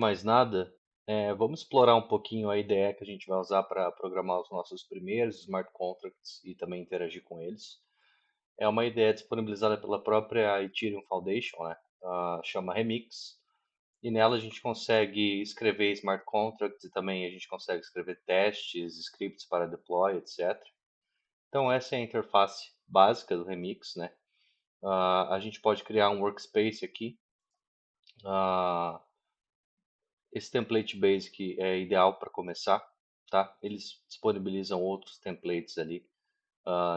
Mais nada, vamos explorar um pouquinho a IDE que a gente vai usar para programar os nossos primeiros smart contracts e também interagir com eles. É uma IDE disponibilizada pela própria Ethereum Foundation, né? Chama Remix. E nela a gente consegue escrever smart contracts e também a gente consegue escrever testes, scripts para deploy, etc. Então essa é a interface básica do Remix, né? A gente pode criar um workspace aqui. Ah, Esse template basic é ideal para começar, tá? Eles disponibilizam outros templates ali,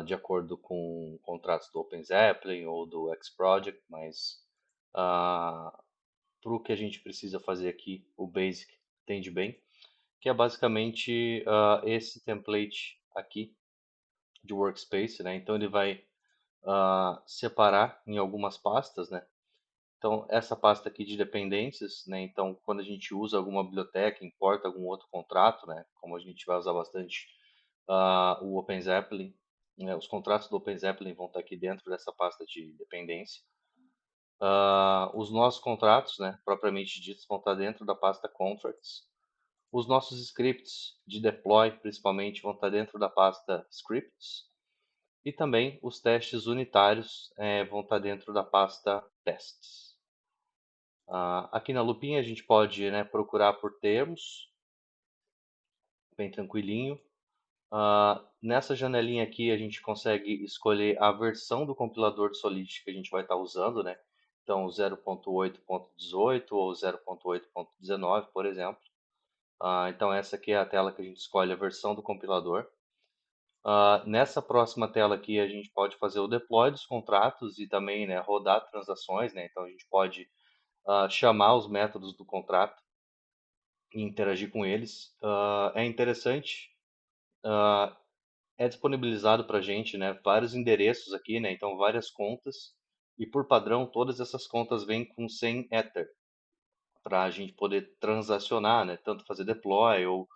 de acordo com contratos do OpenZeppelin ou do X-Project, mas para o que a gente precisa fazer aqui, o basic atende bem, que é basicamente esse template aqui de workspace, né? Então ele vai separar em algumas pastas, né? Então, essa pasta aqui de dependências, né? Então, quando a gente usa alguma biblioteca, importa algum outro contrato, né? Como a gente vai usar bastante o OpenZeppelin, né? Os contratos do OpenZeppelin vão estar aqui dentro dessa pasta de dependência. Os nossos contratos, né? Propriamente ditos, vão estar dentro da pasta contracts. Os nossos scripts de deploy, principalmente, vão estar dentro da pasta scripts. E também os testes unitários vão estar dentro da pasta tests. Aqui na lupinha a gente pode, né, procurar por termos, bem tranquilinho. Nessa janelinha aqui a gente consegue escolher a versão do compilador de Solidity que a gente vai estar usando, né? Então 0.8.18 ou 0.8.19, por exemplo. Então essa aqui é a tela que a gente escolhe a versão do compilador. Nessa próxima tela aqui a gente pode fazer o deploy dos contratos e também, né, rodar transações, né? Então a gente pode chamar os métodos do contrato e interagir com eles. É interessante, é disponibilizado para a gente, né, vários endereços aqui, né, então várias contas, e por padrão todas essas contas vêm com 100 Ether, para a gente poder transacionar, né, tanto fazer deploy ou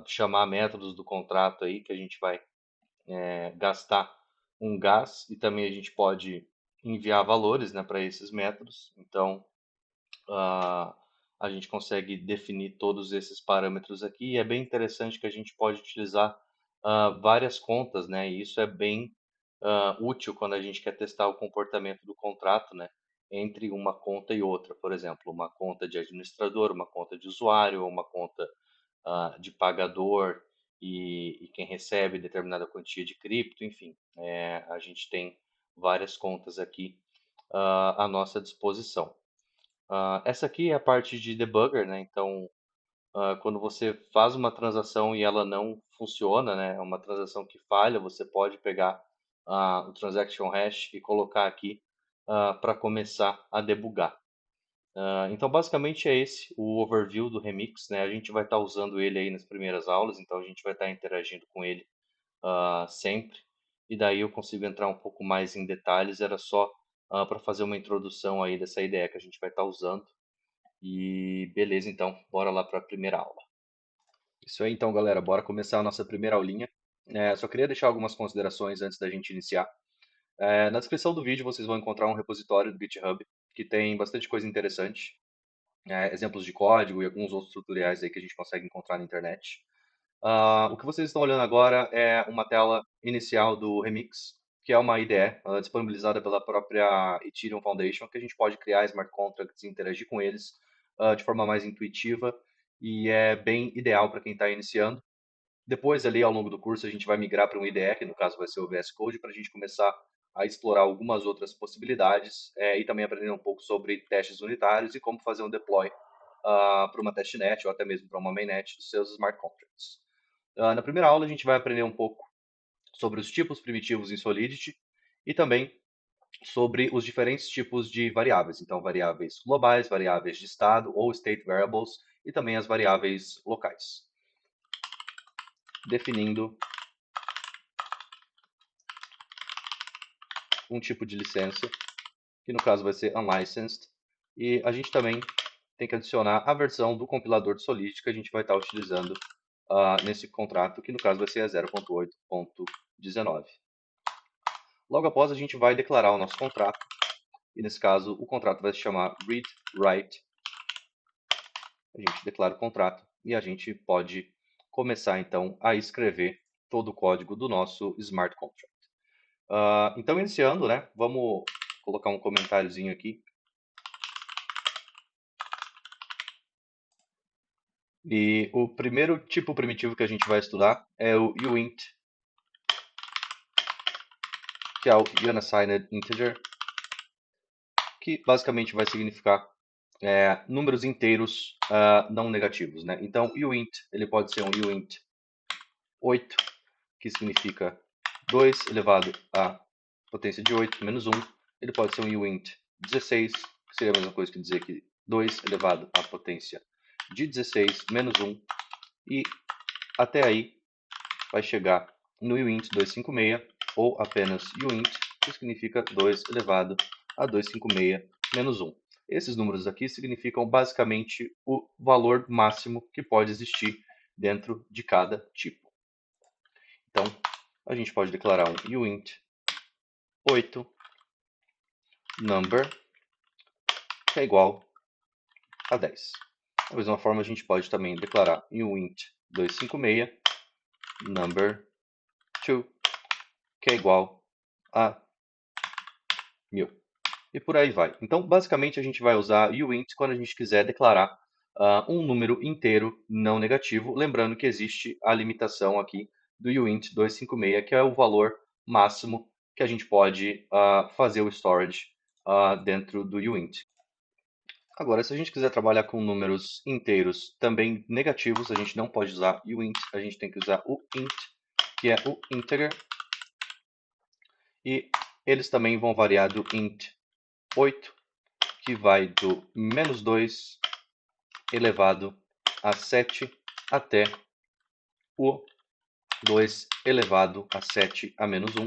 chamar métodos do contrato aí que a gente vai gastar um gas, e também a gente pode enviar valores, né, para esses métodos. Então, ah, a gente consegue definir todos esses parâmetros aqui e é bem interessante que a gente pode utilizar várias contas, né? E isso é bem útil quando a gente quer testar o comportamento do contrato, né? Entre uma conta e outra, por exemplo, uma conta de administrador, uma conta de usuário, ou uma conta de pagador e quem recebe determinada quantia de cripto, enfim, a gente tem várias contas aqui à nossa disposição. Essa aqui é a parte de debugger, né? Então, quando você faz uma transação e ela não funciona, né? É uma transação que falha, você pode pegar o transaction hash e colocar aqui para começar a debugar. Então, basicamente é esse o overview do Remix, né? A gente vai estar usando ele aí nas primeiras aulas, então a gente vai estar interagindo com ele sempre. E daí eu consigo entrar um pouco mais em detalhes. Era só para fazer uma introdução aí dessa ideia que a gente vai estar usando. E beleza, então, bora lá para a primeira aula. Isso aí, então, galera, bora começar a nossa primeira aulinha. Só queria deixar algumas considerações antes da gente iniciar. Na descrição do vídeo vocês vão encontrar um repositório do GitHub que tem bastante coisa interessante, exemplos de código e alguns outros tutoriais aí que a gente consegue encontrar na internet. O que vocês estão olhando agora é uma tela inicial do Remix, que é uma IDE disponibilizada pela própria Ethereum Foundation, que a gente pode criar smart contracts e interagir com eles de forma mais intuitiva e é bem ideal para quem está iniciando. Depois, ali ao longo do curso, a gente vai migrar para um IDE, que no caso vai ser o VS Code, para a gente começar a explorar algumas outras possibilidades e também aprender um pouco sobre testes unitários e como fazer um deploy para uma testnet ou até mesmo para uma mainnet dos seus smart contracts. Na primeira aula, a gente vai aprender um pouco sobre os tipos primitivos em Solidity e também sobre os diferentes tipos de variáveis. Então, variáveis globais, variáveis de estado ou state variables e também as variáveis locais. Definindo um tipo de licença, que no caso vai ser unlicensed. E a gente também tem que adicionar a versão do compilador de Solidity que a gente vai estar utilizando nesse contrato, que no caso vai ser a 0.8.19. Logo após, a gente vai declarar o nosso contrato, e nesse caso o contrato vai se chamar read, write a gente declara o contrato e a gente pode começar então a escrever todo o código do nosso smart contract. Então, iniciando, né, vamos colocar um comentáriozinho aqui. E o primeiro tipo primitivo que a gente vai estudar é o uint, que é o unassigned integer, que basicamente vai significar números inteiros não negativos, né? Então, uint, ele pode ser um uint 8, que significa 2 elevado à potência de 8 menos 1. Ele pode ser um uint 16, que seria a mesma coisa que dizer que 2 elevado à potência de 16 menos 1. E até aí vai chegar no uint 256, ou apenas uint, que significa 2 elevado a 256 menos 1. Esses números aqui significam basicamente o valor máximo que pode existir dentro de cada tipo. Então, a gente pode declarar um uint 8 number, que é igual a 10. Da mesma forma, a gente pode também declarar uint 256 number 2, que é igual a 1000. E por aí vai. Então, basicamente, a gente vai usar uint quando a gente quiser declarar um número inteiro não negativo. Lembrando que existe a limitação aqui do uint 256, que é o valor máximo que a gente pode fazer o storage dentro do uint. Agora, se a gente quiser trabalhar com números inteiros também negativos, a gente não pode usar uint, a gente tem que usar o int, que é o integer. E eles também vão variar do int 8, que vai do menos 2 elevado a 7 até o 2 elevado a 7 a menos 1.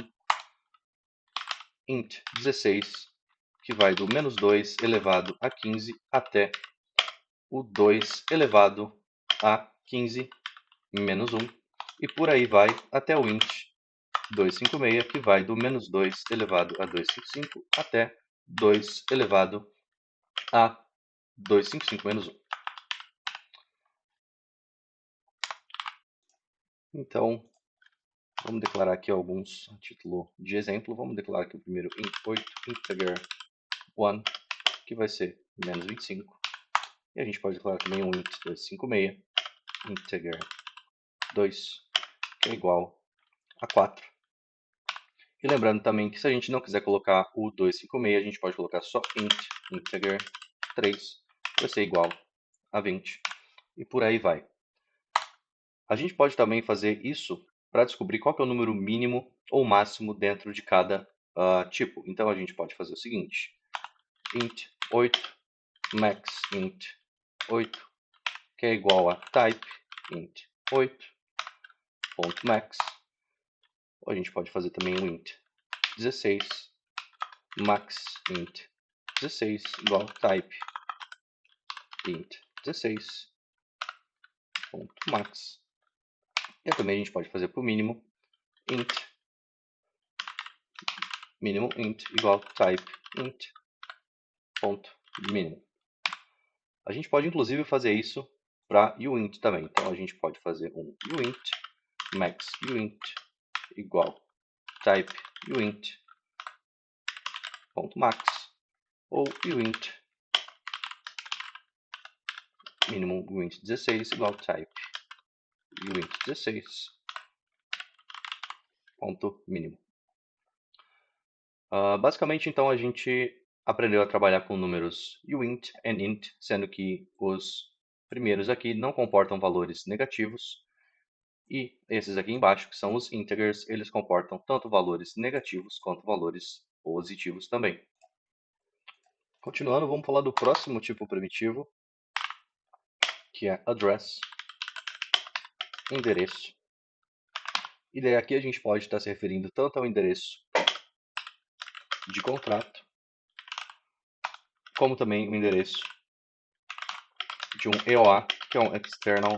Int 16, que vai do menos 2 elevado a 15 até o 2 elevado a 15 menos 1. E por aí vai até o int 256, que vai do menos 2 elevado a 255 até 2 elevado a 255 menos 1. Então, vamos declarar aqui alguns a título de exemplo. Vamos declarar aqui o primeiro int 8 integer 1, que vai ser menos 25. E a gente pode declarar também um int 256 integer 2, que é igual a 4. E lembrando também que se a gente não quiser colocar o 256, a gente pode colocar só int integer 3, que vai ser igual a 20. E por aí vai. A gente pode também fazer isso para descobrir qual que é o número mínimo ou máximo dentro de cada tipo. Então a gente pode fazer o seguinte: int 8 max int 8, que é igual a type int 8.max. Ou a gente pode fazer também o int 16 max int 16 igual a type int 16.max. E também a gente pode fazer para o mínimo int mínimo int igual a type int ponto mínimo. A gente pode inclusive fazer isso para uint também. Então a gente pode fazer um uint max uint igual type uint ponto max, ou uint minimum uint 16 igual type uint 16 ponto mínimo. Basicamente, então, a gente aprendeu a trabalhar com números uint e int, sendo que os primeiros aqui não comportam valores negativos, e esses aqui embaixo, que são os integers, eles comportam tanto valores negativos quanto valores positivos também. Continuando, vamos falar do próximo tipo primitivo, que é address, endereço. E daí aqui a gente pode estar se referindo tanto ao endereço de contrato, como também o endereço de um EOA, que é um External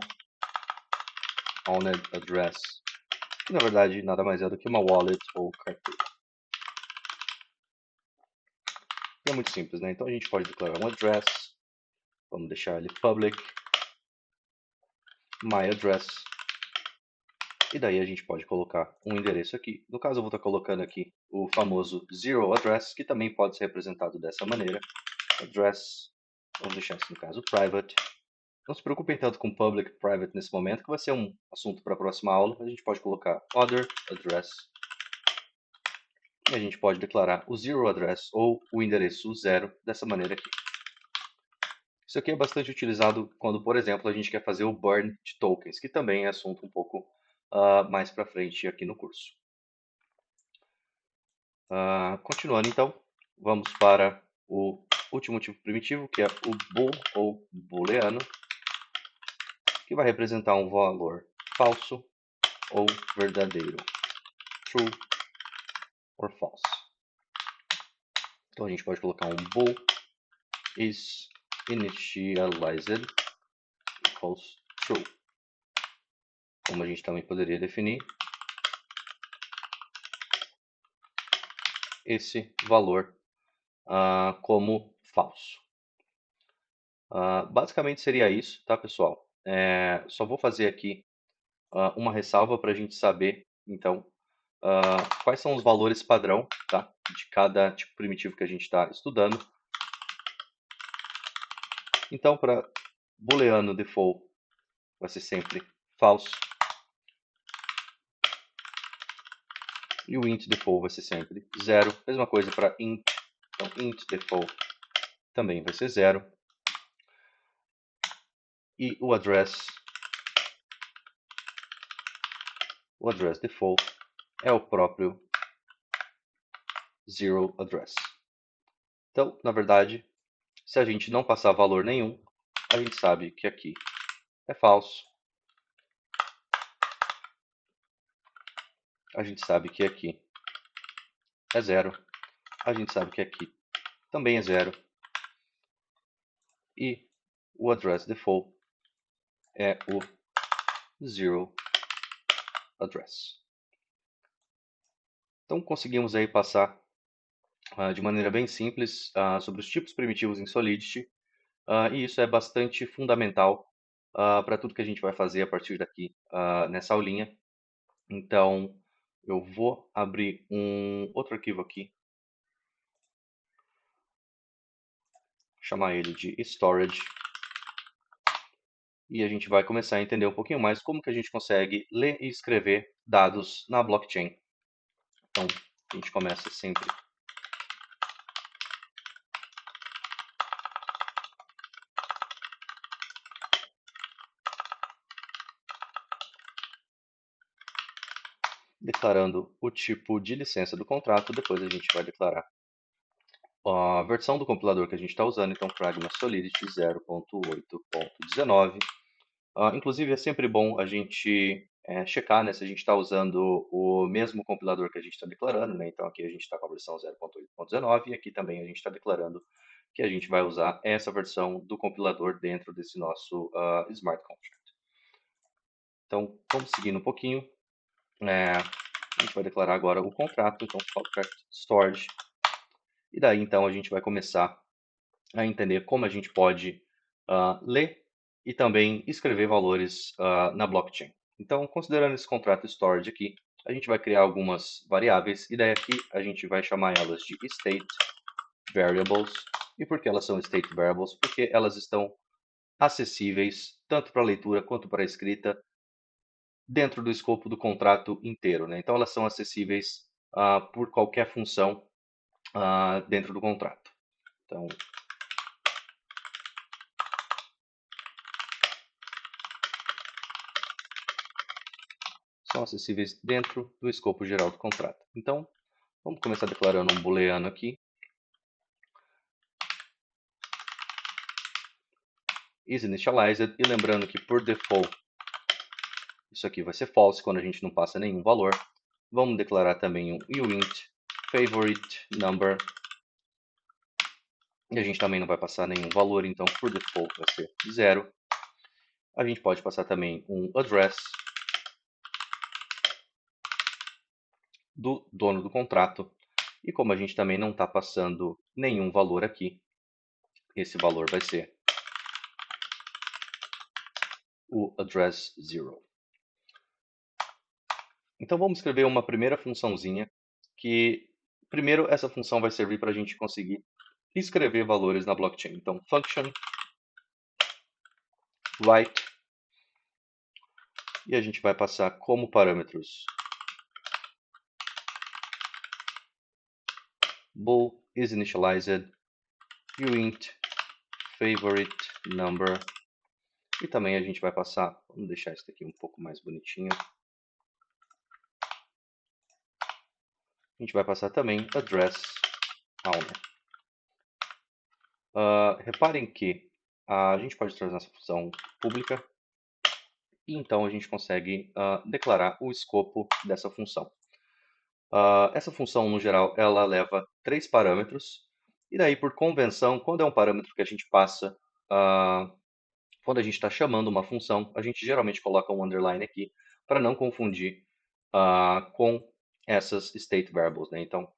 Owned Address, que na verdade nada mais é do que uma wallet ou carteira. E é muito simples, né? Então a gente pode declarar um address, vamos deixar ele public, my address. E daí a gente pode colocar um endereço aqui. No caso, eu vou estar colocando aqui o famoso zero address, que também pode ser representado dessa maneira. Address, vamos deixar isso no caso private. Não se preocupem tanto com public e private nesse momento, que vai ser um assunto para a próxima aula. A gente pode colocar other address. E a gente pode declarar o zero address ou o endereço zero dessa maneira aqui. Isso aqui é bastante utilizado quando, por exemplo, a gente quer fazer o burn de tokens, que também é assunto um pouco mais para frente aqui no curso. Continuando então, vamos para o último tipo primitivo, que é o bool ou booleano, que vai representar um valor falso ou verdadeiro, true or false. Então a gente pode colocar um bool is initialized equals true. Como a gente também poderia definir esse valor como falso. Basicamente seria isso, tá, pessoal? Só vou fazer aqui uma ressalva para a gente saber, então, quais são os valores padrão, tá, de cada tipo primitivo que a gente está estudando. Então, para booleano default, vai ser sempre false. E o int default vai ser sempre 0. Mesma coisa para int. Então, int default também vai ser 0. E o address default é o próprio zero address. Então, na verdade, se a gente não passar valor nenhum, a gente sabe que aqui é falso. A gente sabe que aqui é 0. A gente sabe que aqui também é 0. E o address default é o zero address. Então conseguimos aí passar de maneira bem simples sobre os tipos primitivos em Solidity. E isso é bastante fundamental para tudo que a gente vai fazer a partir daqui nessa aulinha. Então eu vou abrir um outro arquivo aqui, chamar ele de storage. E a gente vai começar a entender um pouquinho mais como que a gente consegue ler e escrever dados na blockchain. Então, a gente começa sempre declarando o tipo de licença do contrato, depois a gente vai declarar a versão do compilador que a gente está usando, então Pragma Solidity 0.8.19. Inclusive é sempre bom a gente checar, né, se a gente está usando o mesmo compilador que a gente está declarando, né? Então aqui a gente está com a versão 0.8.19 e aqui também a gente está declarando que a gente vai usar essa versão do compilador dentro desse nosso Smart Contract. Então vamos seguindo um pouquinho. A gente vai declarar agora o contrato, então contract storage. E daí então a gente vai começar a entender como a gente pode ler e também escrever valores na blockchain. Então, considerando esse contrato storage aqui, a gente vai criar algumas variáveis e daí aqui a gente vai chamar elas de state variables. E por que elas são state variables? Porque elas estão acessíveis tanto para leitura quanto para escrita dentro do escopo do contrato inteiro, né? Então elas são acessíveis por qualquer função dentro do contrato. Então, são acessíveis dentro do escopo geral do contrato. Então, vamos começar declarando um booleano aqui. Is initialized, e lembrando que por default isso aqui vai ser false quando a gente não passa nenhum valor. Vamos declarar também um uint favorite number. E a gente também não vai passar nenhum valor, então por default vai ser 0. A gente pode passar também um address do dono do contrato. E como a gente também não está passando nenhum valor aqui, esse valor vai ser o address 0. Então vamos escrever uma primeira funçãozinha que, primeiro, essa função vai servir para a gente conseguir escrever valores na blockchain. Então, function write, e a gente vai passar como parâmetros bool is initialized, uint favorite number, e também a gente vai passar, vamos deixar isso aqui um pouco mais bonitinho, a gente vai passar também address owner. Reparem que a gente pode trazer essa função pública e então a gente consegue declarar o escopo dessa função. Essa função, no geral, ela leva 3 parâmetros, e daí, por convenção, quando é um parâmetro que a gente passa, quando a gente está chamando uma função, a gente geralmente coloca um underline aqui para não confundir com essas state variables, né? Então,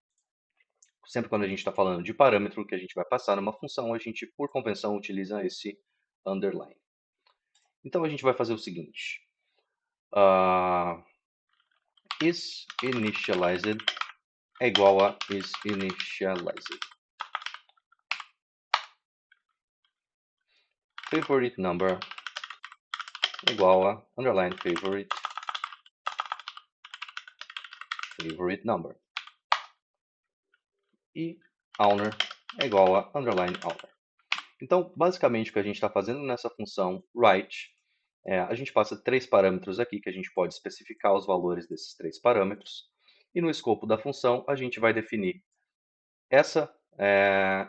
sempre quando a gente está falando de parâmetro que a gente vai passar numa função, a gente, por convenção, utiliza esse underline. Então, a gente vai fazer o seguinte. Is initialized é igual a is initialized. Favorite number é igual a underline favorite number. E owner é igual a underline owner. Então, basicamente, o que a gente está fazendo nessa função write a gente passa 3 parâmetros aqui que a gente pode especificar os valores desses 3 parâmetros. E no escopo da função, a gente vai definir essa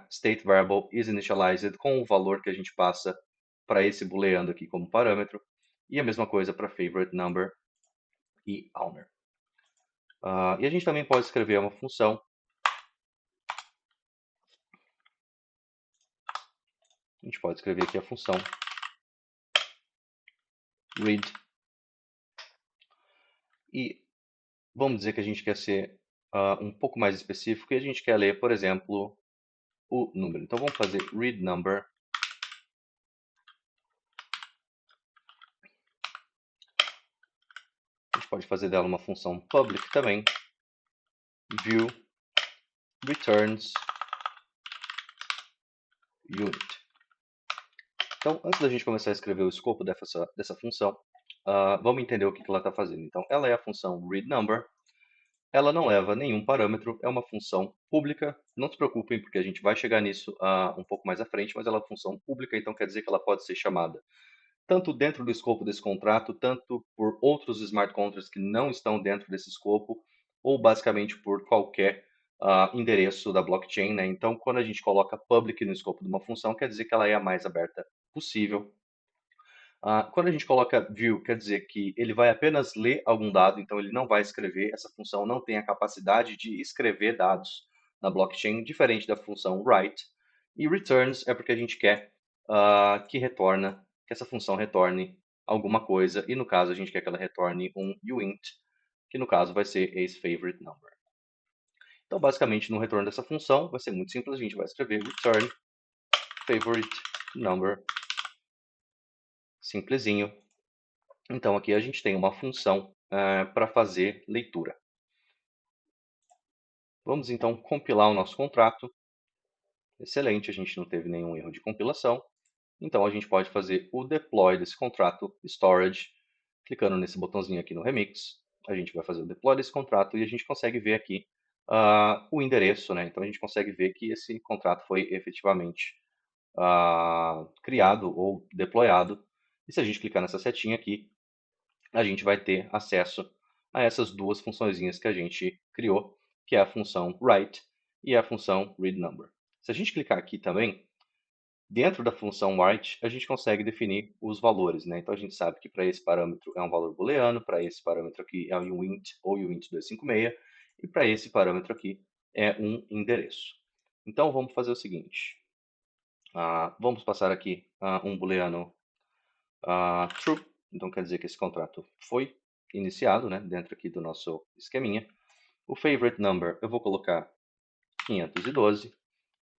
state variable is initialized com o valor que a gente passa para esse booleano aqui como parâmetro. E a mesma coisa para favorite number e owner. E a gente também pode escrever uma função. A gente pode escrever aqui a função read. E vamos dizer que a gente quer ser um pouco mais específico e a gente quer ler, por exemplo, o número. Então vamos fazer read number. A gente pode fazer dela uma função public também. View returns unit. Então, antes da gente começar a escrever o escopo dessa função, vamos entender o que ela está fazendo. Então, ela é a função readNumber. Ela não leva nenhum parâmetro, é uma função pública. Não se preocupem, porque a gente vai chegar nisso um pouco mais à frente, mas ela é uma função pública, então quer dizer que ela pode ser chamada tanto dentro do escopo desse contrato, tanto por outros smart contracts que não estão dentro desse escopo, ou basicamente por qualquer endereço da blockchain, né? Então, quando a gente coloca public no escopo de uma função, quer dizer que ela é a mais aberta possível. Quando a gente coloca view, quer dizer que ele vai apenas ler algum dado, então ele não vai escrever. Essa função não tem a capacidade de escrever dados na blockchain, diferente da função write. E returns é porque a gente quer que essa função retorne alguma coisa, e no caso a gente quer que ela retorne um uint, que no caso vai ser esse favorite number. Então, basicamente, no retorno dessa função, vai ser muito simples, a gente vai escrever return favorite number, simplesinho. Então, aqui a gente tem uma função para fazer leitura. Vamos então compilar o nosso contrato. Excelente, a gente não teve nenhum erro de compilação. Então, a gente pode fazer o deploy desse contrato storage, clicando nesse botãozinho aqui no Remix. A gente vai fazer o deploy desse contrato e a gente consegue ver aqui o endereço, né? Então, a gente consegue ver que esse contrato foi efetivamente criado ou deployado. E se a gente clicar nessa setinha aqui, a gente vai ter acesso a essas duas funçõezinhas que a gente criou, que é a função write e a função readNumber. Se a gente clicar aqui também, dentro da função write, a gente consegue definir os valores, né? Então a gente sabe que para esse parâmetro é um valor booleano, para esse parâmetro aqui é um uint ou uint 256, e para esse parâmetro aqui é um endereço. Então vamos fazer o seguinte. Vamos passar aqui um booleano true. Então quer dizer que esse contrato foi iniciado, né, dentro aqui do nosso esqueminha. O favorite number eu vou colocar 512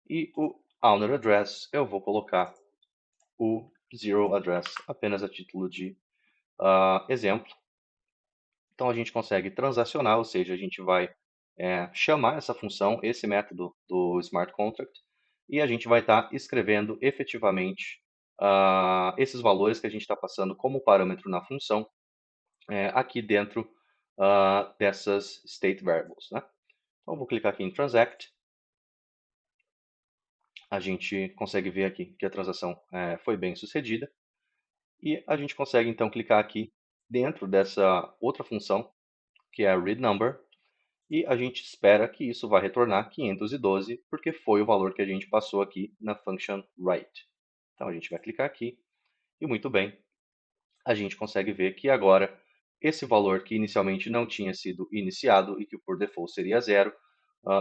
e o owner address eu vou colocar o zero address, apenas a título de exemplo. Então a gente consegue transacionar, ou seja, a gente vai chamar essa função, esse método do smart contract, e a gente vai estar escrevendo efetivamente esses valores que a gente está passando como parâmetro na função aqui dentro dessas state variables, né? Então eu vou clicar aqui em transact. A gente consegue ver aqui que a transação foi bem sucedida. E a gente consegue então clicar aqui dentro dessa outra função, que é a readNumber, e a gente espera que isso vai retornar 512, porque foi o valor que a gente passou aqui na function write. Então a gente vai clicar aqui, e muito bem, a gente consegue ver que agora esse valor que inicialmente não tinha sido iniciado e que por default seria zero,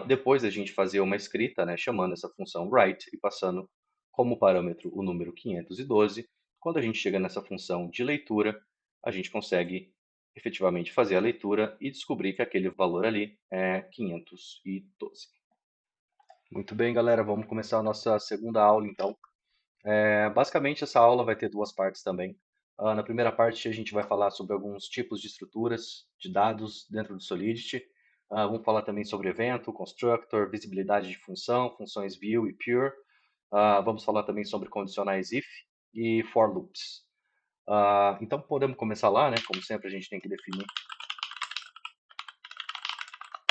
depois da gente fazer uma escrita, né, chamando essa função write e passando como parâmetro o número 512, quando a gente chega nessa função de leitura, a gente consegue efetivamente fazer a leitura e descobrir que aquele valor ali é 512. Muito bem, galera, vamos começar a nossa segunda aula então. Basicamente, essa aula vai ter duas partes também. Na primeira parte, a gente vai falar sobre alguns tipos de estruturas de dados dentro do Solidity. Vamos falar também sobre evento, constructor, visibilidade de função, funções view e pure. Vamos falar também sobre condicionais if e for loops. Então, podemos começar lá, né? Como sempre, a gente tem que definir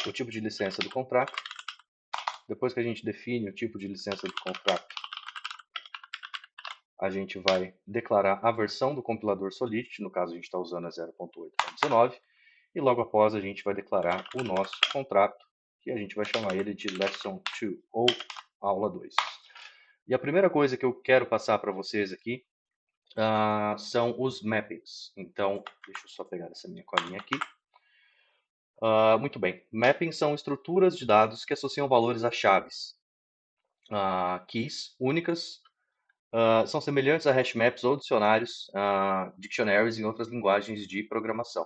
o tipo de licença do contrato. Depois que a gente define o tipo de licença do contrato, a gente vai declarar a versão do compilador Solidity, no caso a gente está usando a 0.8.19, e logo após a gente vai declarar o nosso contrato, que a gente vai chamar ele de Lesson 2, ou Aula 2. E a primeira coisa que eu quero passar para vocês aqui são os mappings. Então, deixa eu só pegar essa minha colinha aqui. Muito bem, mappings são estruturas de dados que associam valores a chaves, keys únicas. São semelhantes a hash maps ou dicionários, dictionaries em outras linguagens de programação.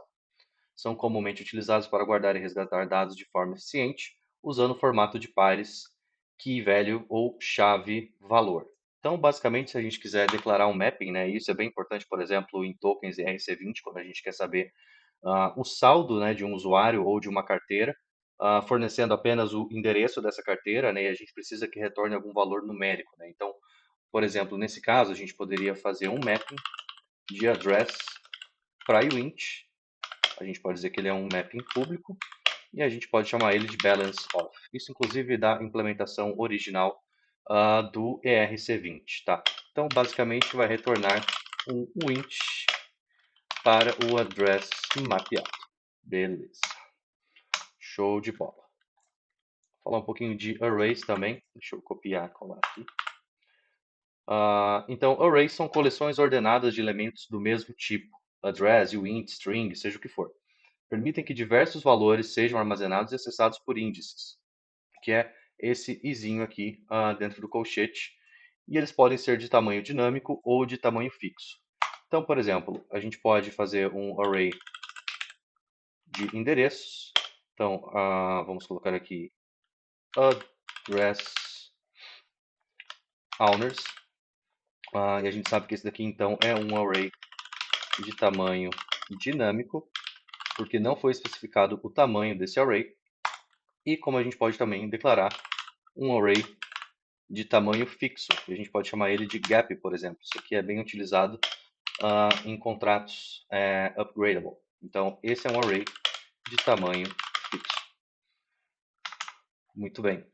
São comumente utilizados para guardar e resgatar dados de forma eficiente, usando o formato de pares, key value ou chave valor. Então, basicamente, se a gente quiser declarar um mapping, né, isso é bem importante, por exemplo, em tokens ERC20, quando a gente quer saber o saldo, né, de um usuário ou de uma carteira, fornecendo apenas o endereço dessa carteira, né, e a gente precisa que retorne algum valor numérico, né? Então, por exemplo, nesse caso, a gente poderia fazer um mapping de address para uint. A gente pode dizer que ele é um mapping público e a gente pode chamar ele de balance of. Isso, inclusive, da implementação original do ERC20, tá? Então, basicamente, vai retornar um uint para o address mapeado. Beleza. Show de bola. Vou falar um pouquinho de arrays também. Deixa eu copiar e colar aqui. Então, arrays são coleções ordenadas de elementos do mesmo tipo, address, uint, string, seja o que for. Permitem que diversos valores sejam armazenados e acessados por índices, que é esse izinho aqui dentro do colchete, e eles podem ser de tamanho dinâmico ou de tamanho fixo. Então, por exemplo, a gente pode fazer um array de endereços. Então, vamos colocar aqui address owners. E a gente sabe que esse daqui, então, é um array de tamanho dinâmico, porque não foi especificado o tamanho desse array. E como a gente pode também declarar um array de tamanho fixo, e a gente pode chamar ele de gap, por exemplo. Isso aqui é bem utilizado em contratos upgradable. Então, esse é um array de tamanho fixo. Muito bem.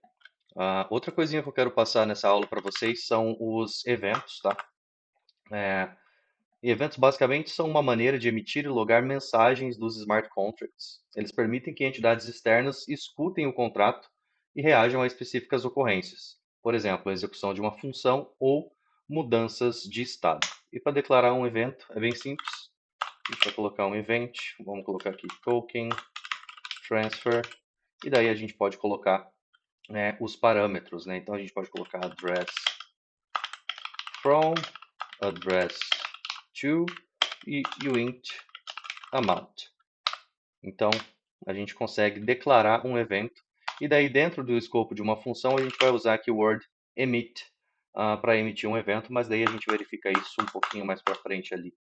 Outra coisinha que eu quero passar nessa aula para vocês são os eventos, tá? Eventos basicamente são uma maneira de emitir e logar mensagens dos smart contracts. Eles permitem que entidades externas escutem o contrato e reajam a específicas ocorrências. Por exemplo, a execução de uma função ou mudanças de estado. E para declarar um evento é bem simples. A gente vai colocar um event, vamos colocar aqui token, transfer, e daí a gente pode colocar os parâmetros, né? Então a gente pode colocar address from, address to e uint amount. Então a gente consegue declarar um evento e daí dentro do escopo de uma função a gente vai usar a keyword emit para emitir um evento, mas daí a gente verifica isso um pouquinho mais para frente ali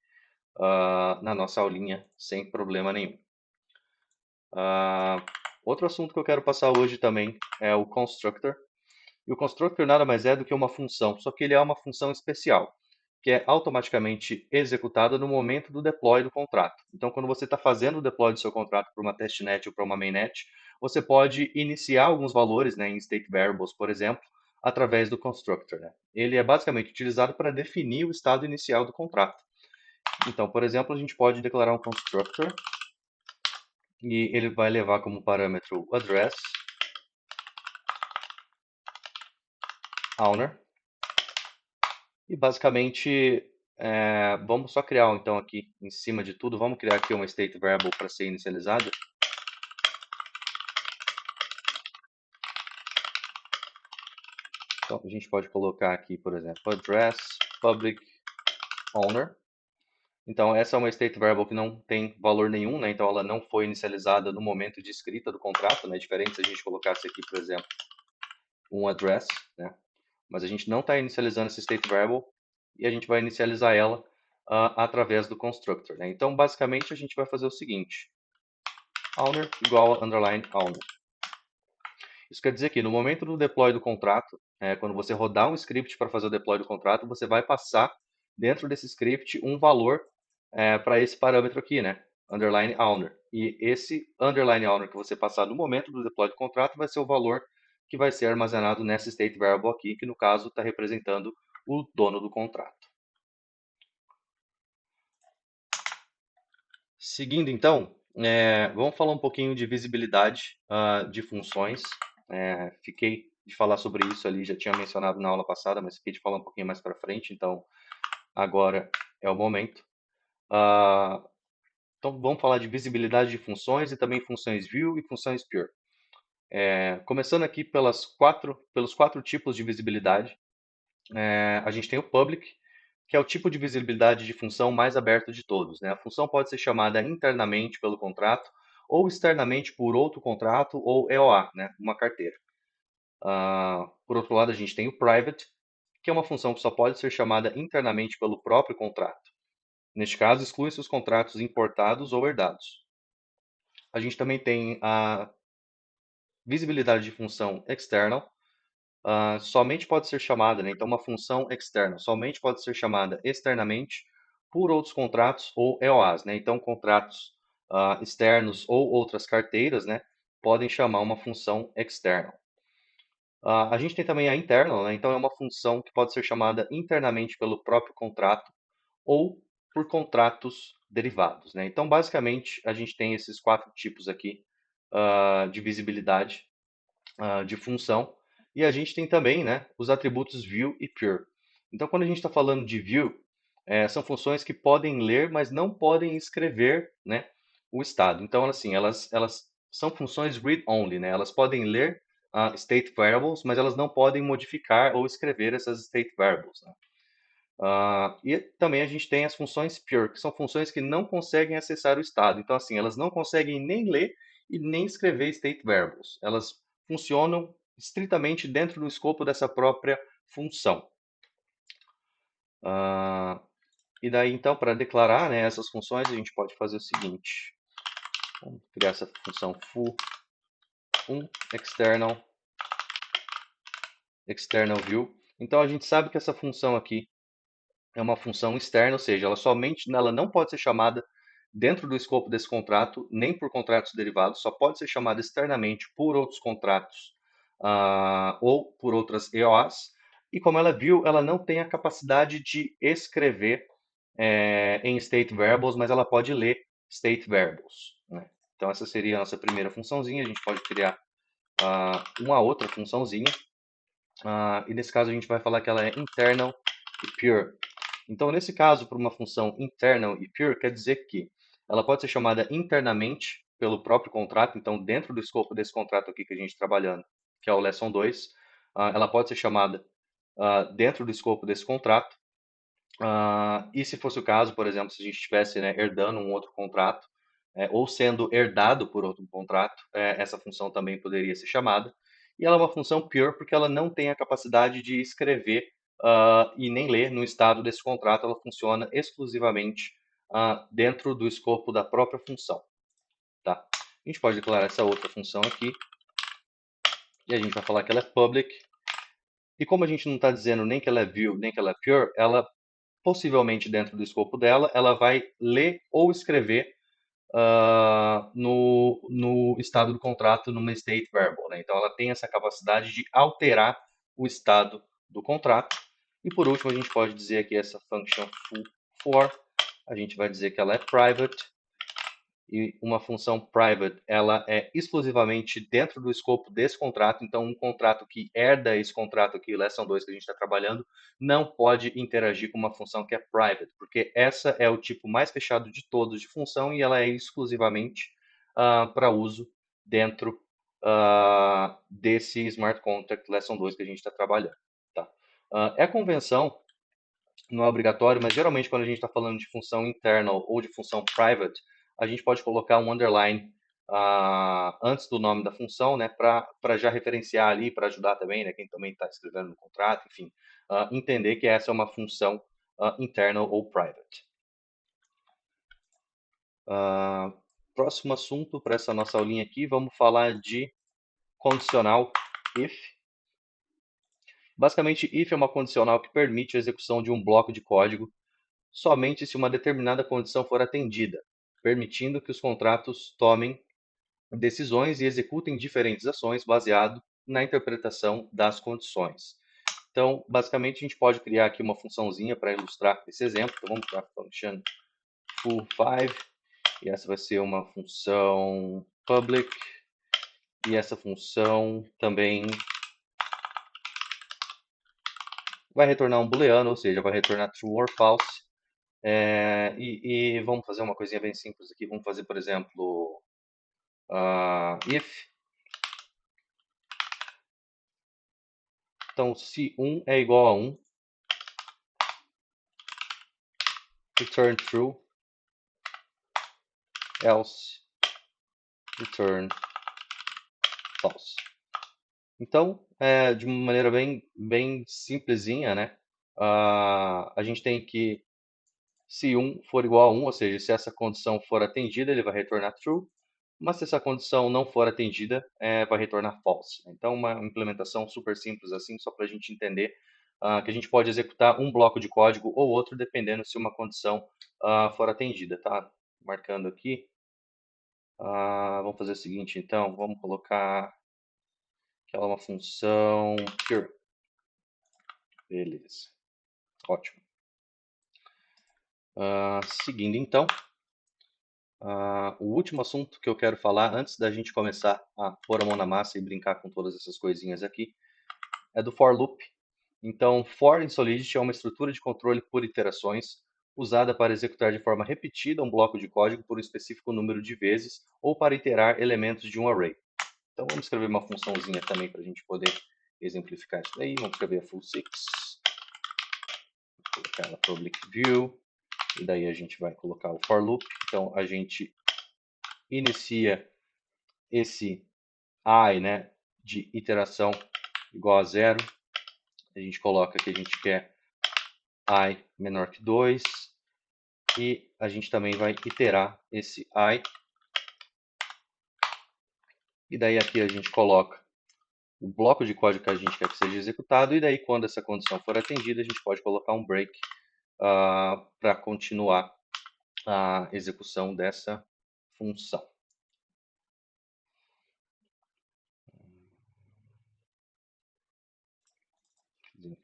na nossa aulinha, sem problema nenhum. Outro assunto que eu quero passar hoje também é o constructor. E o constructor nada mais é do que uma função, só que ele é uma função especial, que é automaticamente executada no momento do deploy do contrato. Então, quando você está fazendo o deploy do seu contrato para uma testnet ou para uma mainnet, você pode iniciar alguns valores, né, em state variables, por exemplo, através do constructor. Né? Ele é basicamente utilizado para definir o estado inicial do contrato. Então, por exemplo, a gente pode declarar um constructor e ele vai levar como parâmetro o address, owner, e basicamente vamos só criar então aqui em cima de tudo, vamos criar aqui uma state variable para ser inicializada. Então a gente pode colocar aqui, por exemplo, address public owner. Então essa é uma state variable que não tem valor nenhum, né? Então ela não foi inicializada no momento de escrita do contrato, né? Diferente se a gente colocasse aqui, por exemplo, um address, né? Mas a gente não está inicializando essa state variable e a gente vai inicializar ela através do constructor. Né? Então, basicamente, a gente vai fazer o seguinte: owner igual a underline owner. Isso quer dizer que no momento do deploy do contrato, quando você rodar um script para fazer o deploy do contrato, você vai passar dentro desse script um valor para esse parâmetro aqui, né? Underline owner. E esse underline owner que você passar no momento do deploy do contrato vai ser o valor que vai ser armazenado nessa state variable aqui, que no caso está representando o dono do contrato. Seguindo então, vamos falar um pouquinho de visibilidade de funções. Fiquei de falar sobre isso ali, já tinha mencionado na aula passada, mas fiquei de falar um pouquinho mais para frente, então agora é o momento. Então vamos falar de visibilidade de funções e também funções view e funções pure. Começando aqui pelos quatro tipos de visibilidade, a gente tem o public, que é o tipo de visibilidade de função mais aberto de todos. Né? A função pode ser chamada internamente pelo contrato, ou externamente por outro contrato, ou EOA, né? Uma carteira. Por outro lado, a gente tem o private, que é uma função que só pode ser chamada internamente pelo próprio contrato. Neste caso, exclui-se os contratos importados ou herdados. A gente também tem a visibilidade de função external, somente pode ser chamada, né? Então, uma função externa somente pode ser chamada externamente por outros contratos ou EOAs, né? Então, contratos externos ou outras carteiras, né, podem chamar uma função externa. A gente tem também a internal, né? Então é uma função que pode ser chamada internamente pelo próprio contrato ou por contratos derivados, né? Então, basicamente, a gente tem esses quatro tipos aqui de visibilidade de função. E a gente tem também, né, os atributos view e pure. Então, quando a gente está falando de view, são funções que podem ler, mas não podem escrever, né, o estado. Então, assim, elas são funções read-only, né? Elas podem ler state variables, mas elas não podem modificar ou escrever essas state variables. Né? E também a gente tem as funções pure, que são funções que não conseguem acessar o estado. Então, assim, elas não conseguem nem ler e nem escrever state variables. Elas funcionam estritamente dentro do escopo dessa própria função. E daí, então, para declarar, né, essas funções, a gente pode fazer o seguinte. Vamos criar essa função foo external view. Então, a gente sabe que essa função aqui é uma função externa, ou seja, ela não pode ser chamada dentro do escopo desse contrato, nem por contratos derivados, só pode ser chamada externamente por outros contratos ou por outras EOAs. E como ela viu, ela não tem a capacidade de escrever em state variables, mas ela pode ler state variables. Né? Então essa seria a nossa primeira funçãozinha. A gente pode criar uma outra funçãozinha. E nesse caso a gente vai falar que ela é internal e pure. Então, nesse caso, para uma função internal e pure, quer dizer que ela pode ser chamada internamente pelo próprio contrato, então dentro do escopo desse contrato aqui que a gente está trabalhando, que é o Lesson 2, ela pode ser chamada dentro do escopo desse contrato. E se fosse o caso, por exemplo, se a gente estivesse, né, herdando um outro contrato, ou sendo herdado por outro contrato, essa função também poderia ser chamada. E ela é uma função pure porque ela não tem a capacidade de escrever e nem ler no estado desse contrato, ela funciona exclusivamente dentro do escopo da própria função. Tá? A gente pode declarar essa outra função aqui, e a gente vai falar que ela é public, e como a gente não está dizendo nem que ela é view, nem que ela é pure, ela possivelmente dentro do escopo dela, ela vai ler ou escrever no estado do contrato numa state variable. Né? Então ela tem essa capacidade de alterar o estado do contrato. E por último, a gente pode dizer que essa function for, a gente vai dizer que ela é private, e uma função private, ela é exclusivamente dentro do escopo desse contrato. Então, um contrato que herda esse contrato aqui, Lesson 2 que a gente está trabalhando, não pode interagir com uma função que é private, porque essa é o tipo mais fechado de todos de função e ela é exclusivamente para uso dentro desse Smart Contract Lesson 2 que a gente está trabalhando. Tá? É convenção, não é obrigatório, mas geralmente quando a gente está falando de função internal ou de função private, a gente pode colocar um underline antes do nome da função, né, para já referenciar ali, para ajudar também, né, quem também está escrevendo no contrato, enfim, entender que essa é uma função internal ou private. Próximo assunto para essa nossa aulinha aqui, vamos falar de condicional if. Basicamente, if é uma condicional que permite a execução de um bloco de código somente se uma determinada condição for atendida, permitindo que os contratos tomem decisões e executem diferentes ações baseado na interpretação das condições. Então, basicamente, a gente pode criar aqui uma funçãozinha para ilustrar esse exemplo. Então, vamos para a function foo5, e essa vai ser uma função public, e essa função também vai retornar um booleano, ou seja, vai retornar true or false. E vamos fazer uma coisinha bem simples aqui. Vamos fazer, por exemplo, if. Então, se 1 é igual a 1, return true, else return false. Então, de uma maneira bem simplesinha, né? A gente tem que, se 1 for igual a 1, ou seja, se essa condição for atendida, ele vai retornar true, mas se essa condição não for atendida, vai retornar false. Então, uma implementação super simples assim, só para a gente entender que a gente pode executar um bloco de código ou outro, dependendo se uma condição for atendida, tá? Marcando aqui. Vamos fazer o seguinte, então, vamos colocar que ela é uma função pure. Beleza, ótimo. Seguindo então, o último assunto que eu quero falar antes da gente começar a pôr a mão na massa e brincar com todas essas coisinhas aqui é do for loop. Então, for em Solidity é uma estrutura de controle por iterações usada para executar de forma repetida um bloco de código por um específico número de vezes ou para iterar elementos de um array. Então, vamos escrever uma funçãozinha também para a gente poder exemplificar isso daí. Vamos escrever a full6, colocar ela public view, e daí a gente vai colocar o for loop. Então, a gente inicia esse I, né, de iteração igual a 0. A gente coloca que a gente quer I menor que 2. E a gente também vai iterar esse I. E daí aqui a gente coloca o bloco de código que a gente quer que seja executado. E daí quando essa condição for atendida, a gente pode colocar um break para continuar a execução dessa função.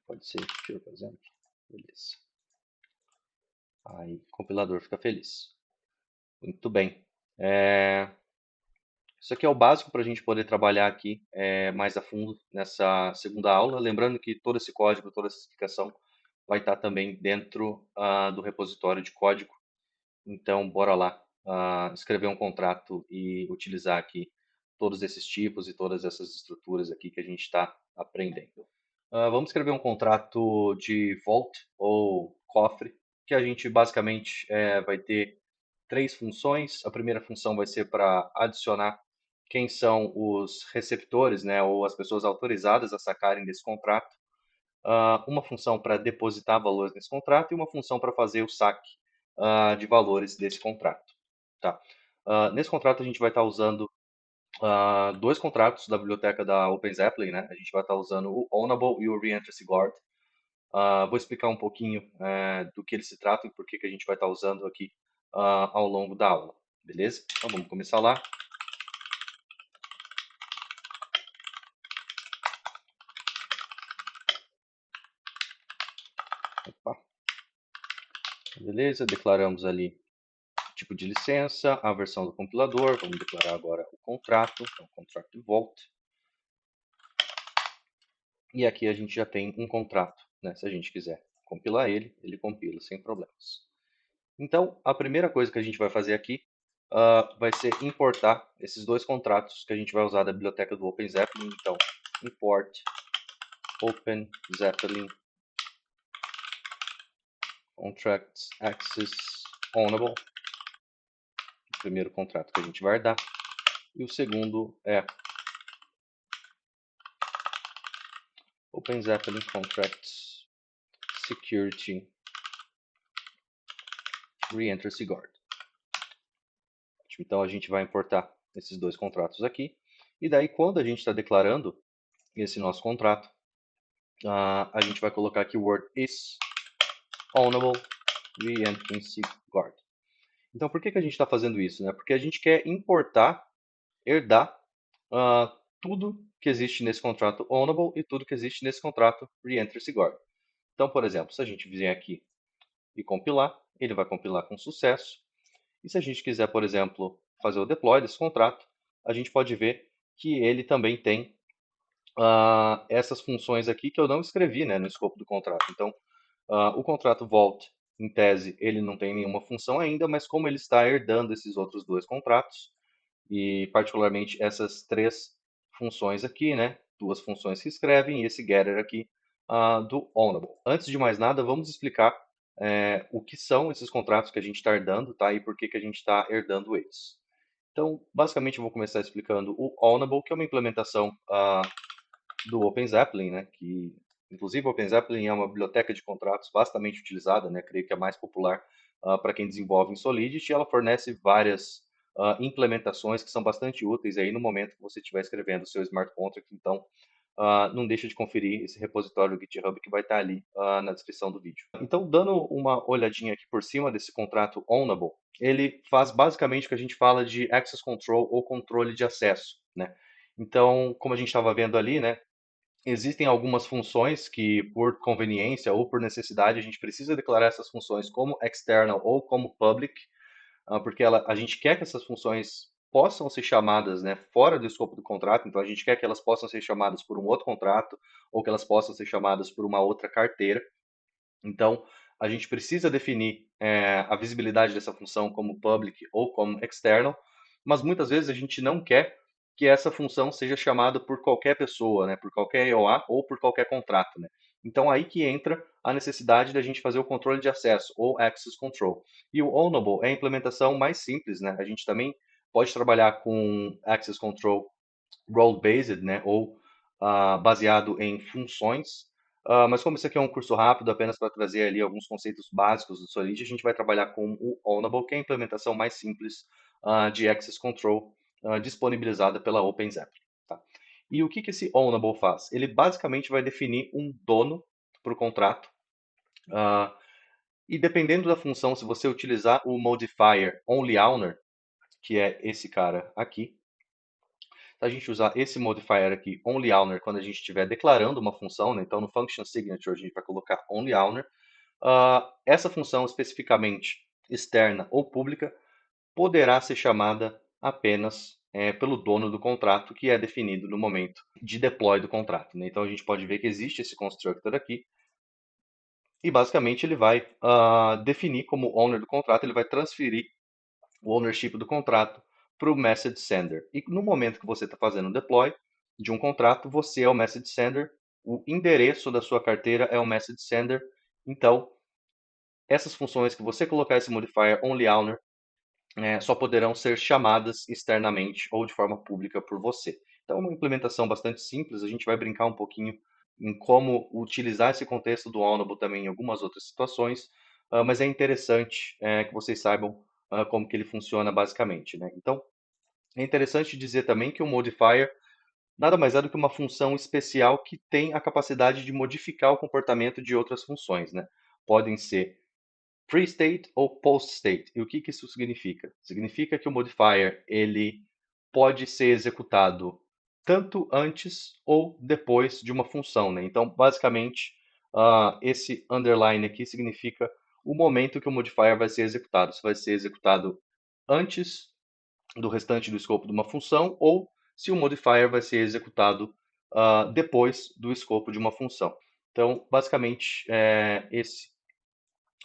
Pode ser pure, por exemplo. Beleza. Aí o compilador fica feliz. Muito bem. Isso aqui é o básico para a gente poder trabalhar aqui mais a fundo nessa segunda aula. Lembrando que todo esse código, toda essa explicação vai estar também dentro do repositório de código. Então, bora lá escrever um contrato e utilizar aqui todos esses tipos e todas essas estruturas aqui que a gente está aprendendo. Vamos escrever um contrato de vault ou cofre, que a gente basicamente vai ter 3 funções. A primeira função vai ser para adicionar quem são os receptores, né, ou as pessoas autorizadas a sacarem desse contrato. uma função para depositar valores nesse contrato e uma função para fazer o saque de valores desse contrato. Tá? Nesse contrato a gente vai estar usando dois contratos da biblioteca da OpenZeppelin, né? A gente vai estar usando o Ownable e o Reentry Guard. Vou explicar um pouquinho do que eles se tratam e por que a gente vai estar usando aqui ao longo da aula, beleza? Então vamos começar lá. Opa. Beleza, declaramos ali o tipo de licença, a versão do compilador, vamos declarar agora o contrato, então contract vault. E aqui a gente já tem um contrato, né? Se a gente quiser compilar ele, ele compila sem problemas. Então, a primeira coisa que a gente vai fazer aqui vai ser importar esses dois contratos que a gente vai usar da biblioteca do OpenZeppelin. Então, import OpenZeppelin contracts access ownable. O primeiro contrato que a gente vai herdar. E o segundo é OpenZeppelin contracts security reentry guard. Então a gente vai importar esses dois contratos aqui. E daí quando a gente está declarando esse nosso contrato, a gente vai colocar aqui o word is ownable reentry guard. Então por que a gente está fazendo isso? Né? Porque a gente quer importar, herdar tudo que existe nesse contrato ownable e tudo que existe nesse contrato reentry guard. Então, por exemplo, se a gente vier aqui e compilar, ele vai compilar com sucesso. E se a gente quiser, por exemplo, fazer o deploy desse contrato, a gente pode ver que ele também tem essas funções aqui que eu não escrevi, né, no escopo do contrato. Então, o contrato Vault, em tese, ele não tem nenhuma função ainda, mas como ele está herdando esses outros dois contratos, e particularmente essas três funções aqui, né, duas funções que escrevem e esse getter aqui do Ownable. Antes de mais nada, vamos explicar o que são esses contratos que a gente está herdando, tá? E por que a gente está herdando eles. Então, basicamente, eu vou começar explicando o Ownable, que é uma implementação do OpenZeppelin, né? Que, inclusive, o OpenZeppelin é uma biblioteca de contratos bastante utilizada, né? Creio que é a mais popular para quem desenvolve em Solidity. E ela fornece várias implementações que são bastante úteis aí no momento que você estiver escrevendo o seu smart contract. Então, não deixa de conferir esse repositório do GitHub que vai estar ali na descrição do vídeo. Então, dando uma olhadinha aqui por cima desse contrato Ownable, ele faz basicamente o que a gente fala de access control ou controle de acesso, né? Então, como a gente estava vendo ali, né, existem algumas funções que, por conveniência ou por necessidade, a gente precisa declarar essas funções como external ou como public, porque a gente quer que essas funções possam ser chamadas, né, fora do escopo do contrato, então a gente quer que elas possam ser chamadas por um outro contrato ou que elas possam ser chamadas por uma outra carteira. Então, a gente precisa definir a visibilidade dessa função como public ou como external, mas muitas vezes a gente não quer que essa função seja chamada por qualquer pessoa, né, por qualquer EOA ou por qualquer contrato, né. Então aí que entra a necessidade da gente fazer o controle de acesso ou access control. E o Ownable é a implementação mais simples, né. A gente também pode trabalhar com access control role-based, né, ou baseado em funções. Mas como isso aqui é um curso rápido, apenas para trazer ali alguns conceitos básicos do Solid, a gente vai trabalhar com o Ownable, que é a implementação mais simples de Access Control disponibilizada pela OpenZeppelin. Tá? E o que esse Ownable faz? Ele basicamente vai definir um dono para o contrato. E dependendo da função, se você utilizar o modifier onlyOwner, que é esse cara aqui, se a gente usar esse modifier aqui, onlyOwner, quando a gente estiver declarando uma função, né? Então no function signature a gente vai colocar onlyOwner, essa função especificamente externa ou pública poderá ser chamada apenas pelo dono do contrato, que é definido no momento de deploy do contrato, né? Então a gente pode ver que existe esse constructor aqui, e basicamente ele vai definir como owner do contrato, ele vai transferir o ownership do contrato para o message sender. E no momento que você está fazendo o deploy de um contrato, você é o message sender, o endereço da sua carteira é o message sender. Então, essas funções que você colocar esse modifier onlyOwner só poderão ser chamadas externamente ou de forma pública por você. Então, é uma implementação bastante simples. A gente vai brincar um pouquinho em como utilizar esse contexto do Ownable também em algumas outras situações, mas é interessante que vocês saibam como que ele funciona basicamente, né? Então, é interessante dizer também que o modifier nada mais é do que uma função especial que tem a capacidade de modificar o comportamento de outras funções, né? Podem ser pre-state ou post-state. E o que que isso significa? Significa que o modifier ele pode ser executado tanto antes ou depois de uma função, né? Então, basicamente, esse underline aqui significa o momento que o modifier vai ser executado. Se vai ser executado antes do restante do escopo de uma função ou se o modifier vai ser executado depois do escopo de uma função. Então, basicamente, esse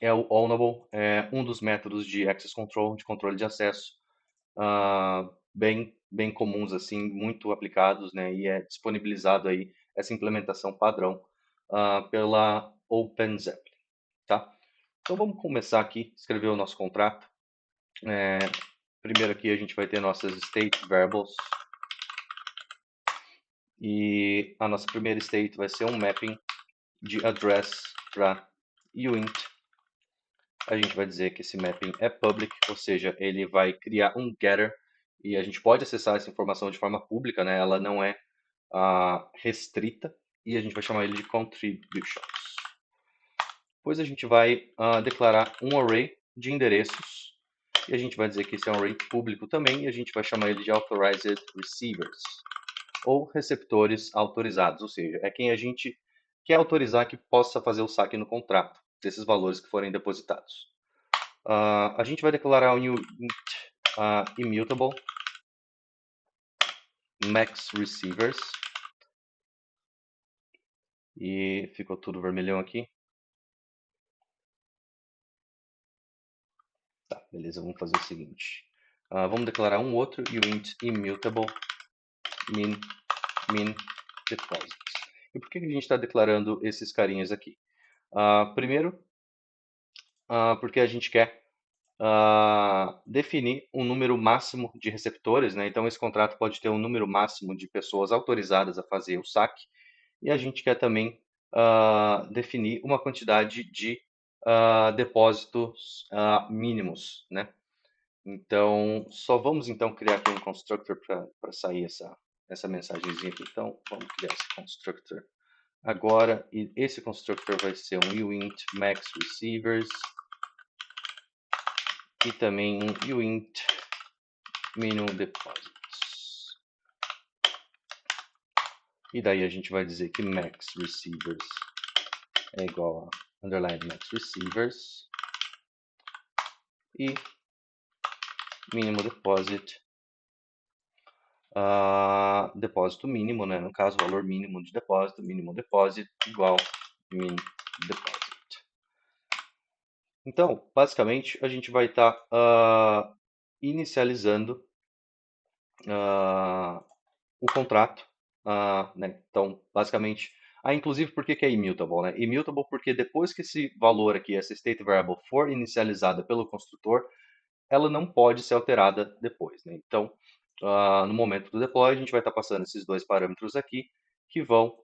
é o Ownable, é um dos métodos de access control, de controle de acesso, bem comuns, assim, muito aplicados, né, e é disponibilizado aí essa implementação padrão pela OpenZeppelin, tá? Então vamos começar aqui, escrever o nosso contrato. Primeiro aqui a gente vai ter nossas state variables, e a nossa primeira state vai ser um mapping de address para uint. A gente vai dizer que esse mapping é public, ou seja, ele vai criar um getter e a gente pode acessar essa informação de forma pública, né? Ela não é restrita e a gente vai chamar ele de contributions. Depois a gente vai declarar um array de endereços e a gente vai dizer que esse é um array público também e a gente vai chamar ele de authorized receivers ou receptores autorizados, ou seja, é quem a gente quer autorizar que possa fazer o saque no contrato desses valores que forem depositados. A gente vai declarar um immutable max receivers e ficou tudo vermelhão aqui. Tá, beleza, vamos fazer o seguinte. Vamos declarar um outro uint immutable min deposits. E por que a gente está declarando esses carinhas aqui? Primeiro, porque a gente quer definir um número máximo de receptores, né? Então esse contrato pode ter um número máximo de pessoas autorizadas a fazer o saque e a gente quer também definir uma quantidade de depósitos mínimos, né? Então só vamos então criar aqui um constructor para sair essa mensagenzinha aqui. Então vamos criar esse constructor agora e esse constructor vai ser um uint max receivers e também um uint minimum deposits. E daí a gente vai dizer que max receivers é igual a underline max receivers e mínimo deposit, depósito mínimo, né? No caso, valor mínimo de depósito, mínimo deposit igual min deposit. Então, basicamente, a gente vai estar inicializando o contrato, né? Então, basicamente, inclusive, por que que é immutable, né? Immutable porque depois que esse valor aqui, essa state variable, for inicializada pelo construtor, ela não pode ser alterada depois, né? Então, no momento do deploy, a gente vai estar passando esses dois parâmetros aqui, que vão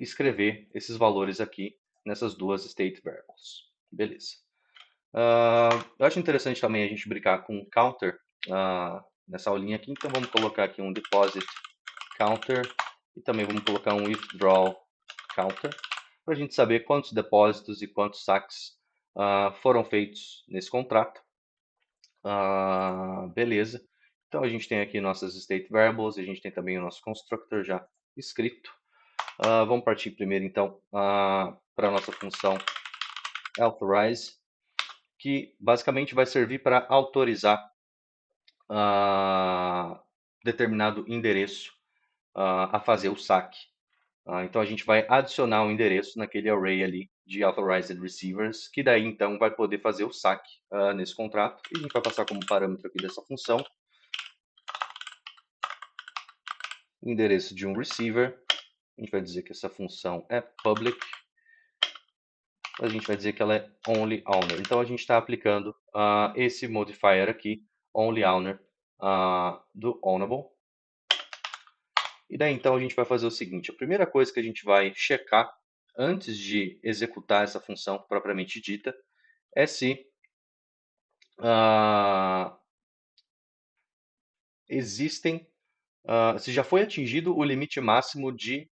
escrever esses valores aqui nessas duas state variables. Beleza. Eu acho interessante também a gente brincar com counter nessa aulinha aqui, então vamos colocar aqui um deposit counter e também vamos colocar um withdraw counter para a gente saber quantos depósitos e quantos saques foram feitos nesse contrato. Beleza. Então a gente tem aqui nossas state variables, a gente tem também o nosso constructor já escrito. Vamos partir primeiro então para a nossa função authorize, que basicamente vai servir para autorizar determinado endereço a fazer o saque. Então a gente vai adicionar um endereço naquele array ali de authorized receivers, que daí então vai poder fazer o saque nesse contrato. E a gente vai passar como parâmetro aqui dessa função o endereço de um receiver. A gente vai dizer que essa função é public. A gente vai dizer que ela é only owner. Então a gente está aplicando esse modifier aqui, only owner, do ownable. E daí então a gente vai fazer o seguinte, a primeira coisa que a gente vai checar antes de executar essa função propriamente dita é se ah, existem, se já foi atingido o limite máximo de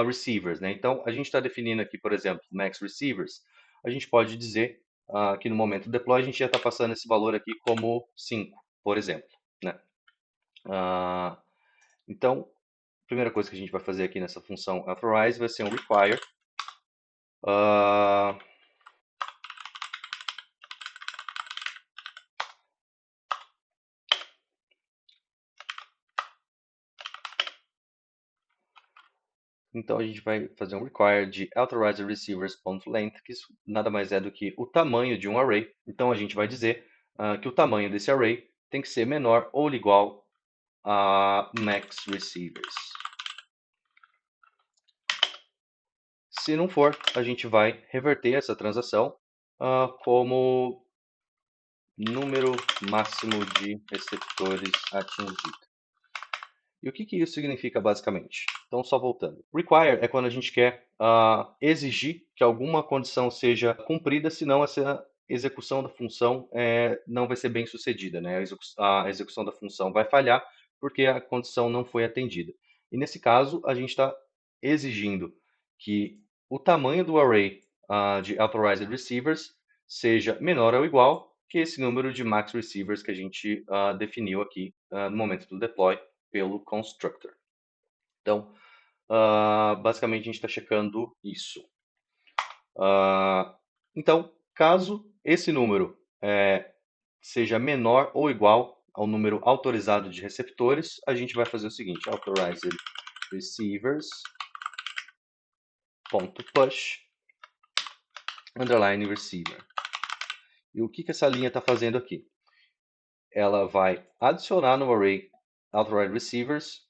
receivers, né? Então a gente está definindo aqui, por exemplo, max receivers, a gente pode dizer que no momento do deploy a gente já está passando esse valor aqui como 5, por exemplo, né? Ah, então, a primeira coisa que a gente vai fazer aqui nessa função authorize vai ser um require. Ah, então a gente vai fazer um require de authorize receivers.length, que isso nada mais é do que o tamanho de um array. Então a gente vai dizer que o tamanho desse array tem que ser menor ou igual a max receivers. Se não for, a gente vai reverter essa transação como número máximo de receptores atingido. E o que que isso significa basicamente? Então, só voltando. Require é quando a gente quer exigir que alguma condição seja cumprida, senão essa execução da função não vai ser bem sucedida, né? A execução da função vai falhar porque a condição não foi atendida. E nesse caso, a gente está exigindo que o tamanho do array de authorized receivers seja menor ou igual que esse número de max receivers que a gente definiu aqui no momento do deploy pelo constructor. Então, basicamente a gente está checando isso. Então, caso esse número seja menor ou igual ao número autorizado de receptores, a gente vai fazer o seguinte, authorized receivers.push underline receiver. E o que essa linha está fazendo aqui? Ela vai adicionar no array authorized receivers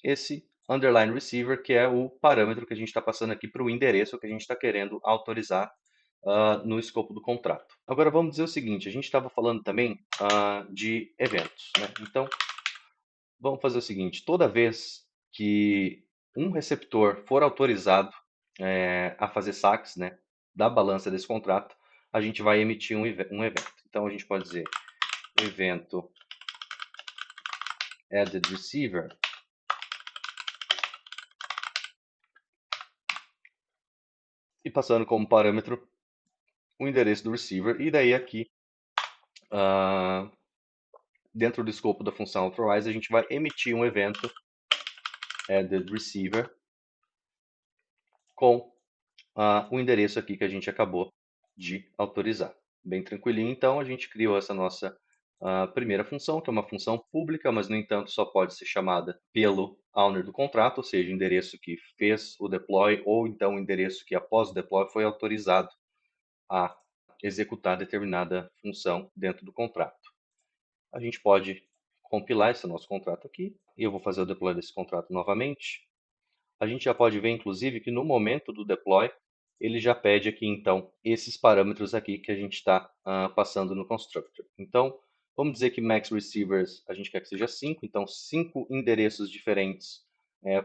esse underline receiver, que é o parâmetro que a gente está passando aqui para o endereço que a gente está querendo autorizar no escopo do contrato. Agora vamos dizer o seguinte, a gente estava falando também de eventos, né? Então, vamos fazer o seguinte, toda vez que um receptor for autorizado a fazer saques, né, da balança desse contrato, a gente vai emitir um evento. Então, a gente pode dizer evento added receiver e passando como parâmetro o endereço do receiver, e daí aqui, dentro do escopo da função authorize, a gente vai emitir um evento added receiver com o endereço aqui que a gente acabou de autorizar. Bem tranquilinho, então a gente criou essa nossa primeira função, que é uma função pública, mas no entanto só pode ser chamada pelo owner do contrato, ou seja, o endereço que fez o deploy, ou então o endereço que após o deploy foi autorizado a executar determinada função dentro do contrato. A gente pode compilar esse nosso contrato aqui, e eu vou fazer o deploy desse contrato novamente. A gente já pode ver, inclusive, que no momento do deploy, ele já pede aqui, então, esses parâmetros aqui que a gente está passando no constructor. Então, vamos dizer que max receivers a gente quer que seja 5, então 5 endereços diferentes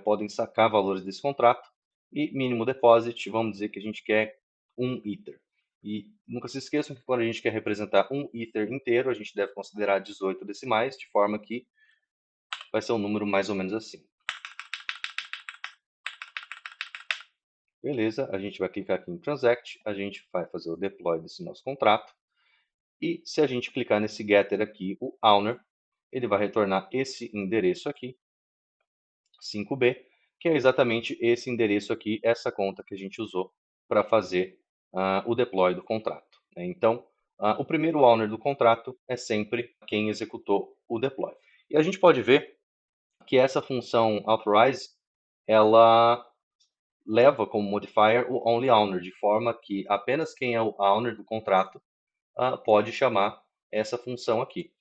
podem sacar valores desse contrato. E mínimo deposit, vamos dizer que a gente quer um Ether. E nunca se esqueçam que quando a gente quer representar um Ether inteiro, a gente deve considerar 18 decimais, de forma que vai ser um número mais ou menos assim. Beleza, a gente vai clicar aqui em Transact, a gente vai fazer o deploy desse nosso contrato. E se a gente clicar nesse getter aqui, o owner, ele vai retornar esse endereço aqui, 5B, que é exatamente esse endereço aqui, essa conta que a gente usou para fazer o deploy do contrato, né? Então, o primeiro owner do contrato é sempre quem executou o deploy. E a gente pode ver que essa função authorize, ela leva como modifier o only owner, de forma que apenas quem é o owner do contrato pode chamar essa função aqui.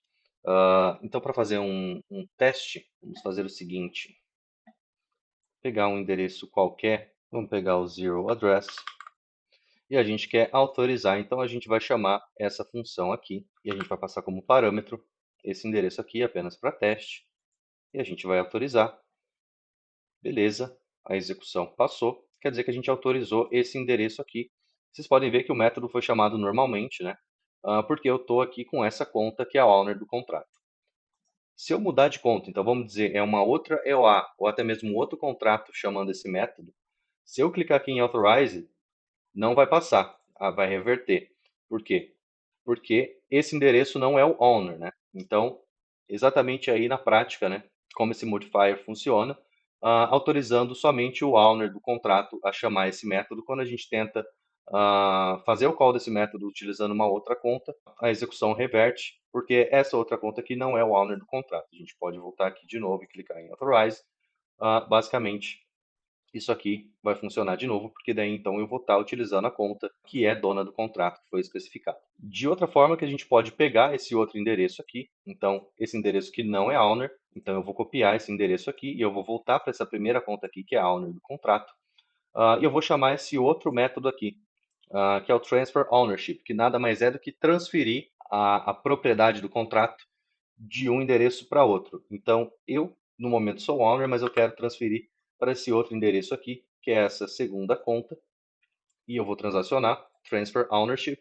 Então, para fazer um teste, vamos fazer o seguinte: pegar um endereço qualquer, vamos pegar o zero address, e a gente quer autorizar, então a gente vai chamar essa função aqui, e a gente vai passar como parâmetro esse endereço aqui apenas para teste, e a gente vai autorizar. Beleza, a execução passou, quer dizer que a gente autorizou esse endereço aqui. Vocês podem ver que o método foi chamado normalmente, né? Porque eu estou aqui com essa conta que é a owner do contrato. Se eu mudar de conta, então vamos dizer, é uma outra EOA, ou até mesmo outro contrato chamando esse método, se eu clicar aqui em Authorize, não vai passar, vai reverter. Por quê? Porque esse endereço não é o owner, né? Então, exatamente aí na prática, né, como esse modifier funciona, autorizando somente o owner do contrato a chamar esse método. Quando a gente tenta fazer o call desse método utilizando uma outra conta, a execução reverte, porque essa outra conta aqui não é o owner do contrato. A gente pode voltar aqui de novo e clicar em Authorize. Basicamente, isso aqui vai funcionar de novo, porque daí então eu vou estar utilizando a conta que é dona do contrato que foi especificado. De outra forma que a gente pode pegar esse outro endereço aqui, então esse endereço que não é owner, então eu vou copiar esse endereço aqui e eu vou voltar para essa primeira conta aqui que é a owner do contrato, e eu vou chamar esse outro método aqui, que é o transfer ownership, que nada mais é do que transferir a propriedade do contrato de um endereço para outro. Então, eu, no momento, sou owner, mas eu quero transferir para esse outro endereço aqui, que é essa segunda conta, e eu vou transacionar, transfer ownership,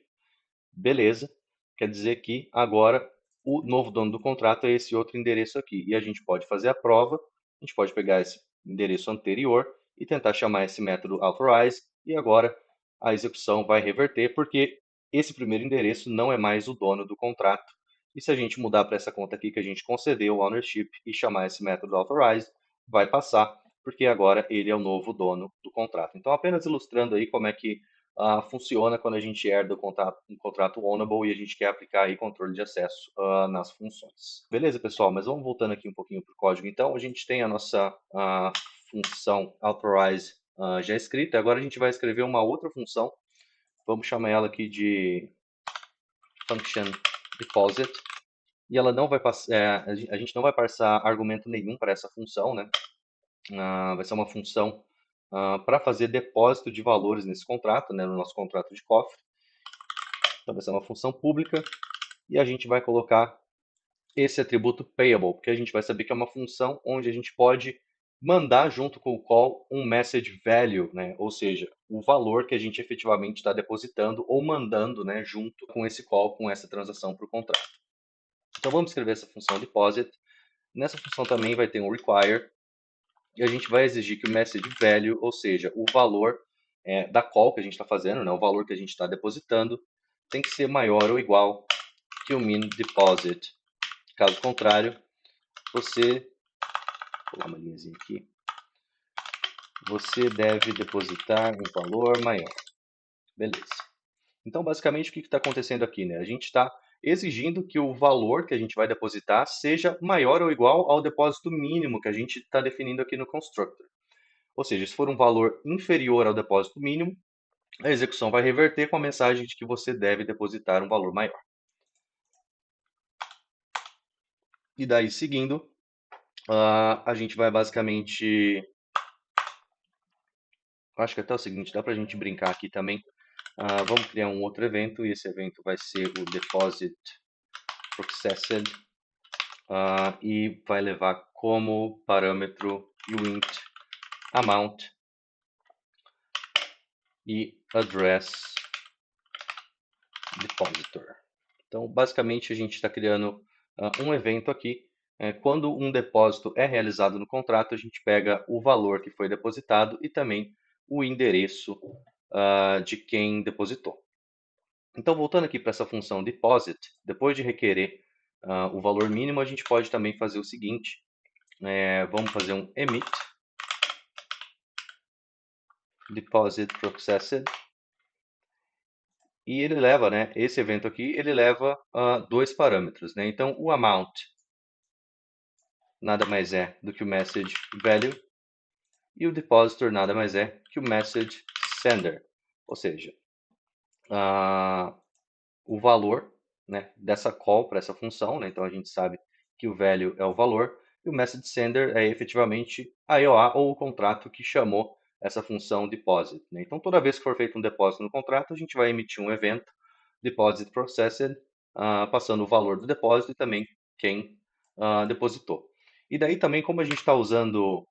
beleza. Quer dizer que agora o novo dono do contrato é esse outro endereço aqui. E a gente pode fazer a prova, a gente pode pegar esse endereço anterior e tentar chamar esse método authorize, e agora a execução vai reverter, porque esse primeiro endereço não é mais o dono do contrato. E se a gente mudar para essa conta aqui que a gente concedeu o ownership e chamar esse método authorize, vai passar, porque agora ele é o novo dono do contrato. Então, apenas ilustrando aí como é que funciona quando a gente herda um contrato ownable e a gente quer aplicar aí controle de acesso nas funções. Beleza, pessoal, mas vamos voltando aqui um pouquinho para o código. Então, a gente tem a nossa função authorize já escrita. Agora a gente vai escrever uma outra função. Vamos chamar ela aqui de function deposit. E ela não vai passar, a gente não vai passar argumento nenhum para essa função, né? Vai ser uma função para fazer depósito de valores nesse contrato, né, no nosso contrato de cofre. Então, vai ser uma função pública e a gente vai colocar esse atributo payable, porque a gente vai saber que é uma função onde a gente pode mandar junto com o call um message value, né? Ou seja, o valor que a gente efetivamente está depositando ou mandando, né, junto com esse call, com essa transação para o contrato. Então vamos escrever essa função deposit. Nessa função também vai ter um require e a gente vai exigir que o message value, ou seja, o valor da call que a gente está fazendo, né, o valor que a gente está depositando, tem que ser maior ou igual que o min deposit. Caso contrário, você, vou pular uma linhazinha aqui, você deve depositar um valor maior. Beleza. Então, basicamente, o que está acontecendo aqui, né? A gente está exigindo que o valor que a gente vai depositar seja maior ou igual ao depósito mínimo que a gente está definindo aqui no constructor. Ou seja, se for um valor inferior ao depósito mínimo, a execução vai reverter com a mensagem de que você deve depositar um valor maior. E daí, seguindo, a gente vai basicamente... Acho que até o seguinte, dá para a gente brincar aqui também. Vamos criar um outro evento, e esse evento vai ser o deposit processed, e vai levar como parâmetro int amount e address depositor. Então, basicamente, a gente está criando um evento aqui. Quando um depósito é realizado no contrato, a gente pega o valor que foi depositado e também o endereço de quem depositou. Então, voltando aqui para essa função deposit, depois de requerer o valor mínimo, a gente pode também fazer o seguinte. Vamos fazer um emit deposit processed. E ele leva, né, esse evento aqui, ele leva dois parâmetros, né? Então, o amount nada mais é do que o message value e o depositor nada mais é que o message sender. Ou seja, o valor, né, dessa call para essa função, né? Então a gente sabe que o value é o valor e o message sender é efetivamente a EOA ou o contrato que chamou essa função deposit, né? Então toda vez que for feito um depósito no contrato, a gente vai emitir um evento deposit processed, passando o valor do depósito e também quem depositou. E daí também, como a gente está usando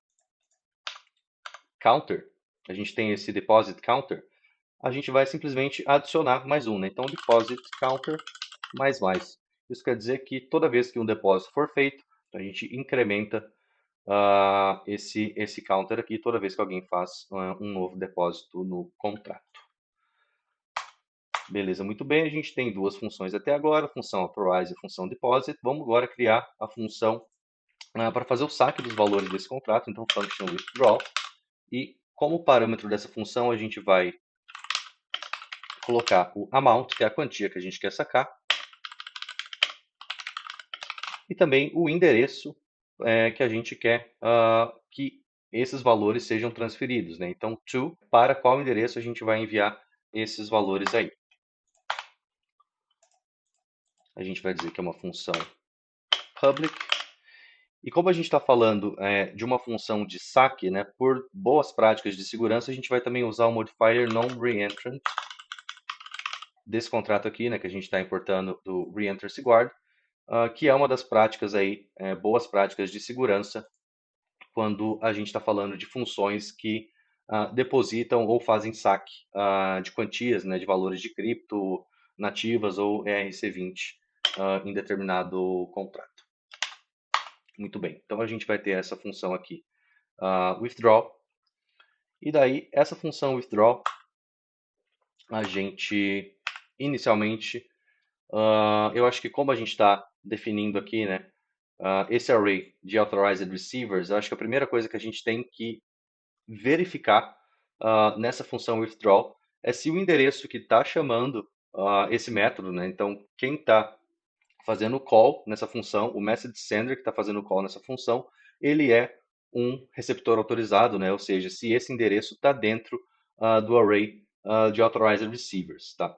counter, a gente tem esse deposit counter, a gente vai simplesmente adicionar mais um, né? Então, deposit counter mais. Isso quer dizer que toda vez que um depósito for feito, a gente incrementa esse counter aqui toda vez que alguém faz um novo depósito no contrato. Beleza, muito bem. A gente tem duas funções até agora, a função authorize e a função deposit. Vamos agora criar a função para fazer o saque dos valores desse contrato. Então, function withdraw. E como parâmetro dessa função, a gente vai colocar o amount, que é a quantia que a gente quer sacar, e também o endereço que a gente quer que esses valores sejam transferidos, né? Então, to, para qual endereço a gente vai enviar esses valores aí. A gente vai dizer que é uma função public. E como a gente está falando de uma função de saque, né, por boas práticas de segurança, a gente vai também usar o modifier non-reentrant desse contrato aqui, né, que a gente está importando do reentranceGuard, que é uma das práticas aí, boas práticas de segurança, quando a gente está falando de funções que depositam ou fazem saque de quantias, né, de valores de cripto nativas ou ERC20 em determinado contrato. Muito bem, então a gente vai ter essa função aqui, withdraw, e daí essa função withdraw, a gente inicialmente, eu acho que como a gente está definindo aqui, né, esse array de authorized receivers, eu acho que a primeira coisa que a gente tem que verificar nessa função withdraw é se o endereço que está chamando esse método, né, então quem está fazendo o call nessa função, o message sender que está fazendo o call nessa função, ele é um receptor autorizado, né? Ou seja, se esse endereço está dentro do array de authorized receivers, tá?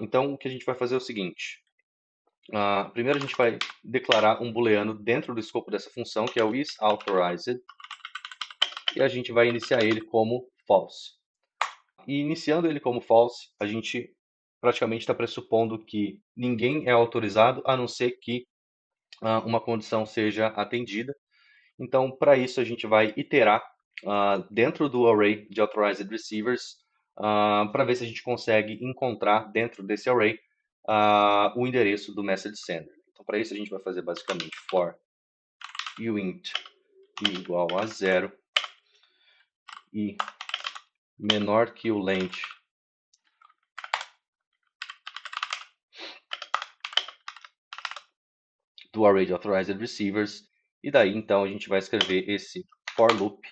Então, o que a gente vai fazer é o seguinte. Primeiro, a gente vai declarar um booleano dentro do escopo dessa função, que é o isAuthorize, e a gente vai iniciar ele como false. E iniciando ele como false, a gente praticamente está pressupondo que ninguém é autorizado, a não ser que uma condição seja atendida. Então, para isso, a gente vai iterar dentro do array de authorized receivers para ver se a gente consegue encontrar dentro desse array o endereço do message sender. Então, para isso, a gente vai fazer basicamente for uint igual a 0 e menor que o length do array de authorized receivers. E daí, então, a gente vai escrever esse for loop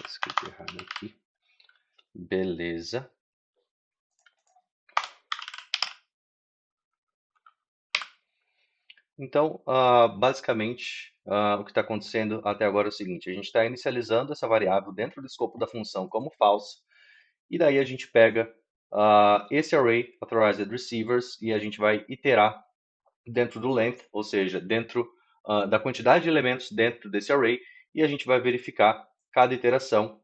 escrevi errado aqui. Beleza. Então, basicamente, o que está acontecendo até agora é o seguinte: a gente está inicializando essa variável dentro do escopo da função como false, e daí a gente pega esse array authorized receivers e a gente vai iterar dentro do length, ou seja, dentro da quantidade de elementos dentro desse array, e a gente vai verificar cada iteração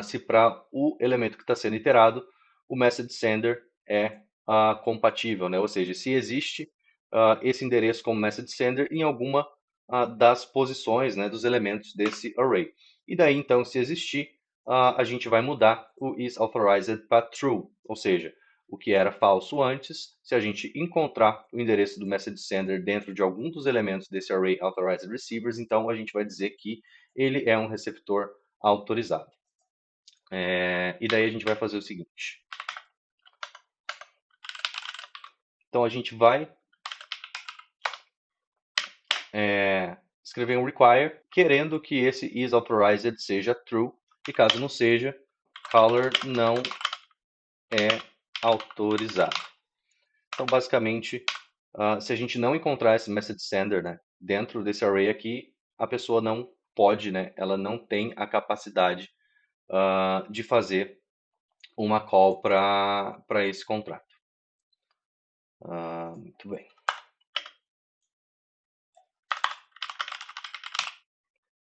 se para o elemento que está sendo iterado, o message sender é compatível, né? Ou seja, se existe esse endereço como message sender em alguma das posições, né, dos elementos desse array. E daí, então, se existir, a gente vai mudar o isAuthorize para true, ou seja, o que era falso antes, se a gente encontrar o endereço do message sender dentro de algum dos elementos desse array authorized receivers, então a gente vai dizer que ele é um receptor autorizado. E daí a gente vai fazer o seguinte. Então a gente vai escrever um require querendo que esse isAuthorize seja true, e caso não seja, color não é autorizado. Então basicamente, se a gente não encontrar esse message sender, né, dentro desse array aqui, a pessoa não pode, né, ela não tem a capacidade de fazer uma call para esse contrato. Muito bem.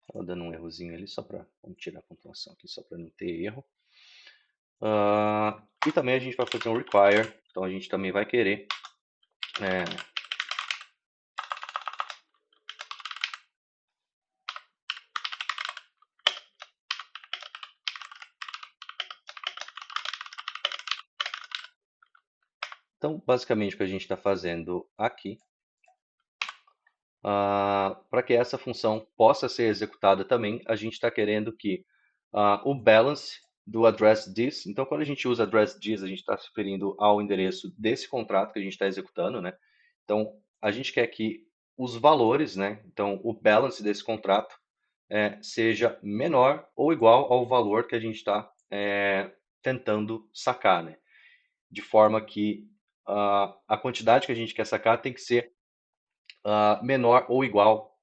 Estava dando um errozinho ali, só para... Vamos tirar a pontuação aqui, só para não ter erro. E também a gente vai fazer um require, então a gente também vai querer então, basicamente, o que a gente está fazendo aqui, para que essa função possa ser executada também, a gente está querendo que o balance do address this, então quando a gente usa address this, a gente está se referindo ao endereço desse contrato que a gente está executando, né? Então, a gente quer que os valores, né? Então, o balance desse contrato seja menor ou igual ao valor que a gente está tentando sacar, né? De forma que a quantidade que a gente quer sacar tem que ser menor ou igual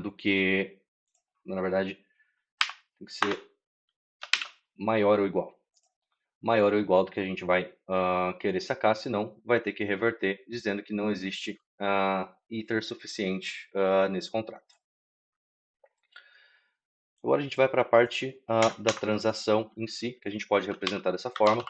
do que, na verdade, tem que ser maior ou igual. Maior ou igual do que a gente vai querer sacar, senão vai ter que reverter dizendo que não existe Ether suficiente nesse contrato. Agora a gente vai para a parte da transação em si, que a gente pode representar dessa forma.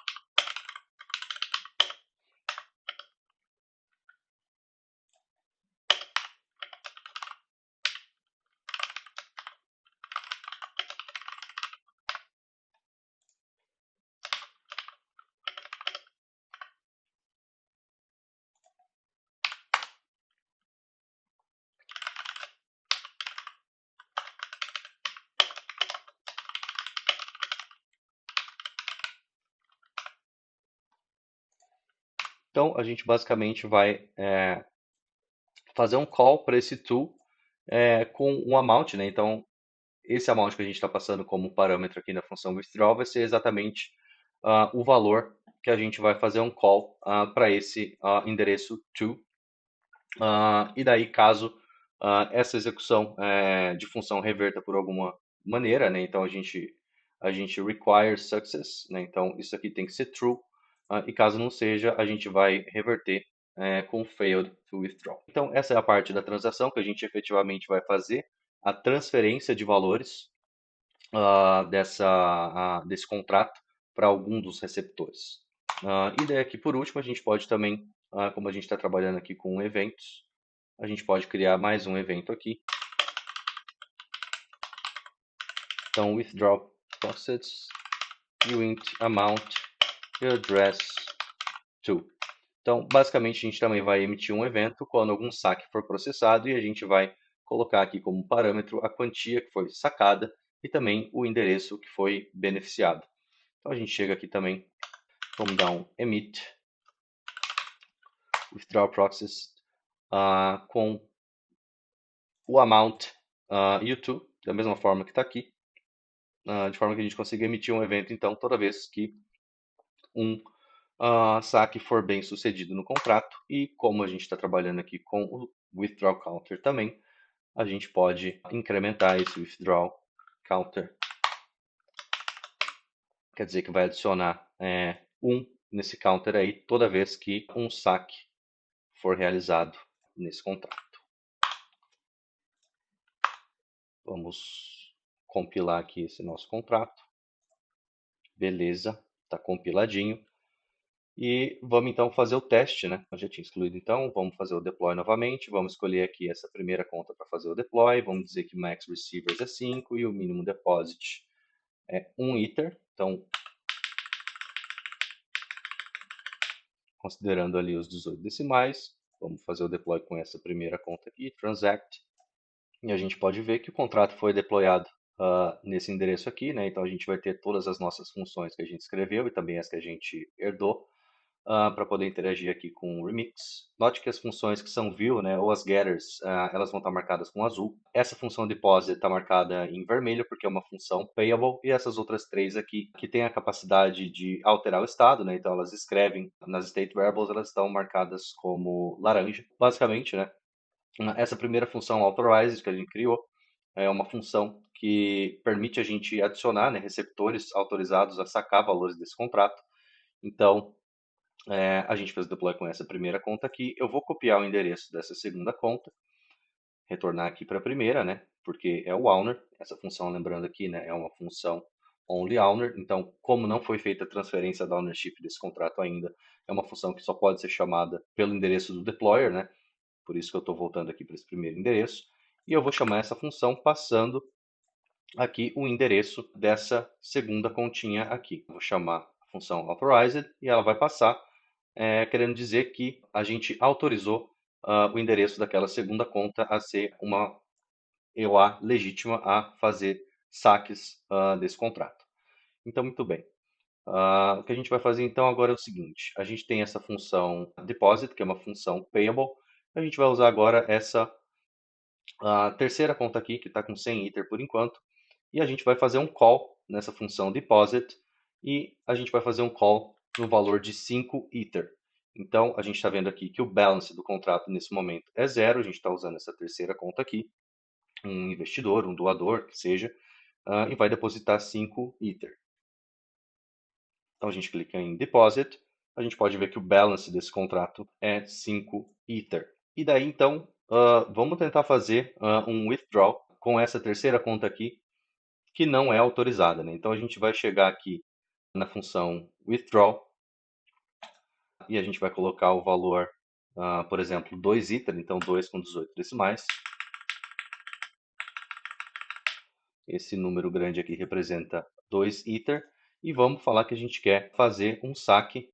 Então a gente basicamente vai fazer um call para esse tool com um amount, né? Então esse amount que a gente está passando como parâmetro aqui na função withdraw vai ser exatamente o valor que a gente vai fazer um call para esse endereço to. E daí, caso essa execução de função reverta por alguma maneira, né, então a gente require success, né, então isso aqui tem que ser true, e caso não seja, a gente vai reverter com failed to withdraw. Então, essa é a parte da transação que a gente efetivamente vai fazer a transferência de valores desse contrato para algum dos receptores. E daí aqui por último a gente pode também, como a gente está trabalhando aqui com eventos, a gente pode criar mais um evento aqui. Então withdraw process int amount address to. Então basicamente a gente também vai emitir um evento quando algum saque for processado e a gente vai colocar aqui como parâmetro a quantia que foi sacada e também o endereço que foi beneficiado. Então a gente chega aqui também, vamos dar um emit withdraw process com o amount U2, da mesma forma que está aqui, de forma que a gente consiga emitir um evento, então, toda vez que um saque for bem sucedido no contrato. E como a gente está trabalhando aqui com o withdraw counter também, a gente pode incrementar esse withdraw counter. Quer dizer que vai adicionar 1 nesse counter aí toda vez que um saque for realizado nesse contrato. Vamos compilar aqui esse nosso contrato. Beleza, está compiladinho. E vamos então fazer o teste, né? Eu já tinha excluído então, vamos fazer o deploy novamente. Vamos escolher aqui essa primeira conta para fazer o deploy. Vamos dizer que max receivers é 5 e o mínimo deposit é 1 Ether. Então, considerando ali os 18 decimais, vamos fazer o deploy com essa primeira conta aqui, transact. E a gente pode ver que o contrato foi deployado nesse endereço aqui, né? Então a gente vai ter todas as nossas funções que a gente escreveu e também as que a gente herdou para poder interagir aqui com o Remix. Note que as funções que são view, né, ou as getters, elas vão estar marcadas com azul. Essa função deposit está marcada em vermelho porque é uma função payable e essas outras três aqui que têm a capacidade de alterar o estado, né? Então elas escrevem nas state variables, elas estão marcadas como laranja. Basicamente, né? Essa primeira função authorize que a gente criou é uma função que permite a gente adicionar, né, receptores autorizados a sacar valores desse contrato. Então, A gente fez o deploy com essa primeira conta aqui. Eu vou copiar o endereço dessa segunda conta, retornar aqui para a primeira, né? Porque é o owner. Essa função, lembrando aqui, né, é uma função only owner. Então, como não foi feita a transferência da ownership desse contrato ainda, é uma função que só pode ser chamada pelo endereço do deployer, né? Por isso que eu estou voltando aqui para esse primeiro endereço. E eu vou chamar essa função passando aqui o endereço dessa segunda continha aqui. Vou chamar a função authorized e ela vai passar, querendo dizer que a gente autorizou o endereço daquela segunda conta a ser uma EOA legítima a fazer saques desse contrato. Então, muito bem. O que a gente vai fazer então agora é o seguinte: a gente tem essa função deposit, que é uma função payable. A gente vai usar agora essa terceira conta aqui, que está com 100 Ether por enquanto, e a gente vai fazer um call nessa função deposit, e a gente vai fazer um call no valor de 5 Ether. Então, a gente está vendo aqui que o balance do contrato nesse momento é zero, a gente está usando essa terceira conta aqui, um investidor, um doador, que seja, e vai depositar 5 Ether. Então, a gente clica em Deposit, a gente pode ver que o balance desse contrato é 5 Ether. E daí, então, vamos tentar fazer um withdraw com essa terceira conta aqui, que não é autorizada, né? Então, a gente vai chegar aqui na função withdraw e a gente vai colocar o valor, por exemplo, 2 Ether, então 2 com 18 decimais. Esse número grande aqui representa 2 Ether. E vamos falar que a gente quer fazer um saque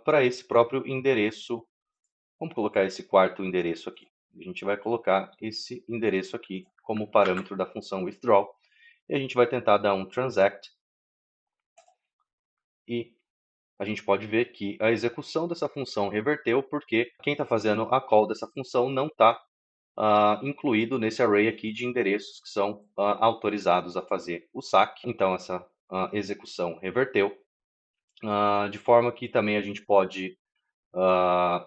para esse próprio endereço. Vamos colocar esse quarto endereço aqui. A gente vai colocar esse endereço aqui como parâmetro da função withdraw. E a gente vai tentar dar um transact. E a gente pode ver que a execução dessa função reverteu porque quem está fazendo a call dessa função não está incluído nesse array aqui de endereços que são autorizados a fazer o saque. Então, essa execução reverteu, de forma que também a gente pode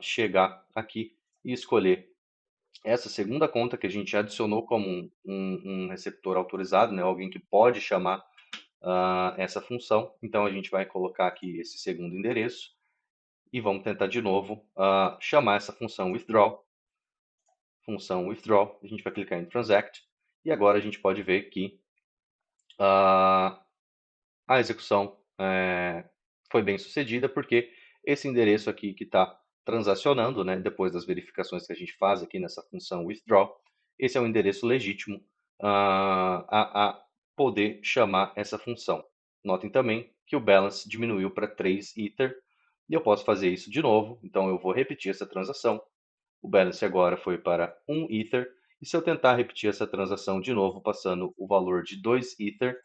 chegar aqui e escolher essa segunda conta que a gente adicionou como um receptor autorizado, né, alguém que pode chamar essa função. Então, a gente vai colocar aqui esse segundo endereço e vamos tentar de novo chamar essa função withdraw. Função withdraw, a gente vai clicar em transact e agora a gente pode ver que a execução foi bem sucedida porque esse endereço aqui que está transacionando, né, depois das verificações que a gente faz aqui nessa função withdraw, esse é o endereço legítimo a poder chamar essa função. Notem também que o balance diminuiu para 3 Ether e eu posso fazer isso de novo, então eu vou repetir essa transação. O balance agora foi para 1 Ether. E se eu tentar repetir essa transação de novo, passando o valor de 2 Ether,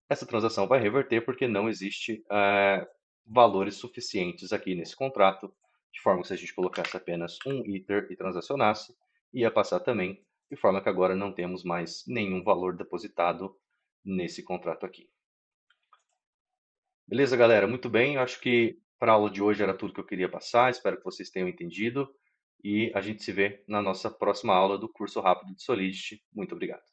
essa transação vai reverter porque não existe valores suficientes aqui nesse contrato, de forma que se a gente colocasse apenas 1 Ether e transacionasse, ia passar também, de forma que agora não temos mais nenhum valor depositado nesse contrato aqui. Beleza, galera? Muito bem. Acho que para a aula de hoje era tudo que eu queria passar. Espero que vocês tenham entendido. E a gente se vê na nossa próxima aula do curso rápido de Solidity. Muito obrigado.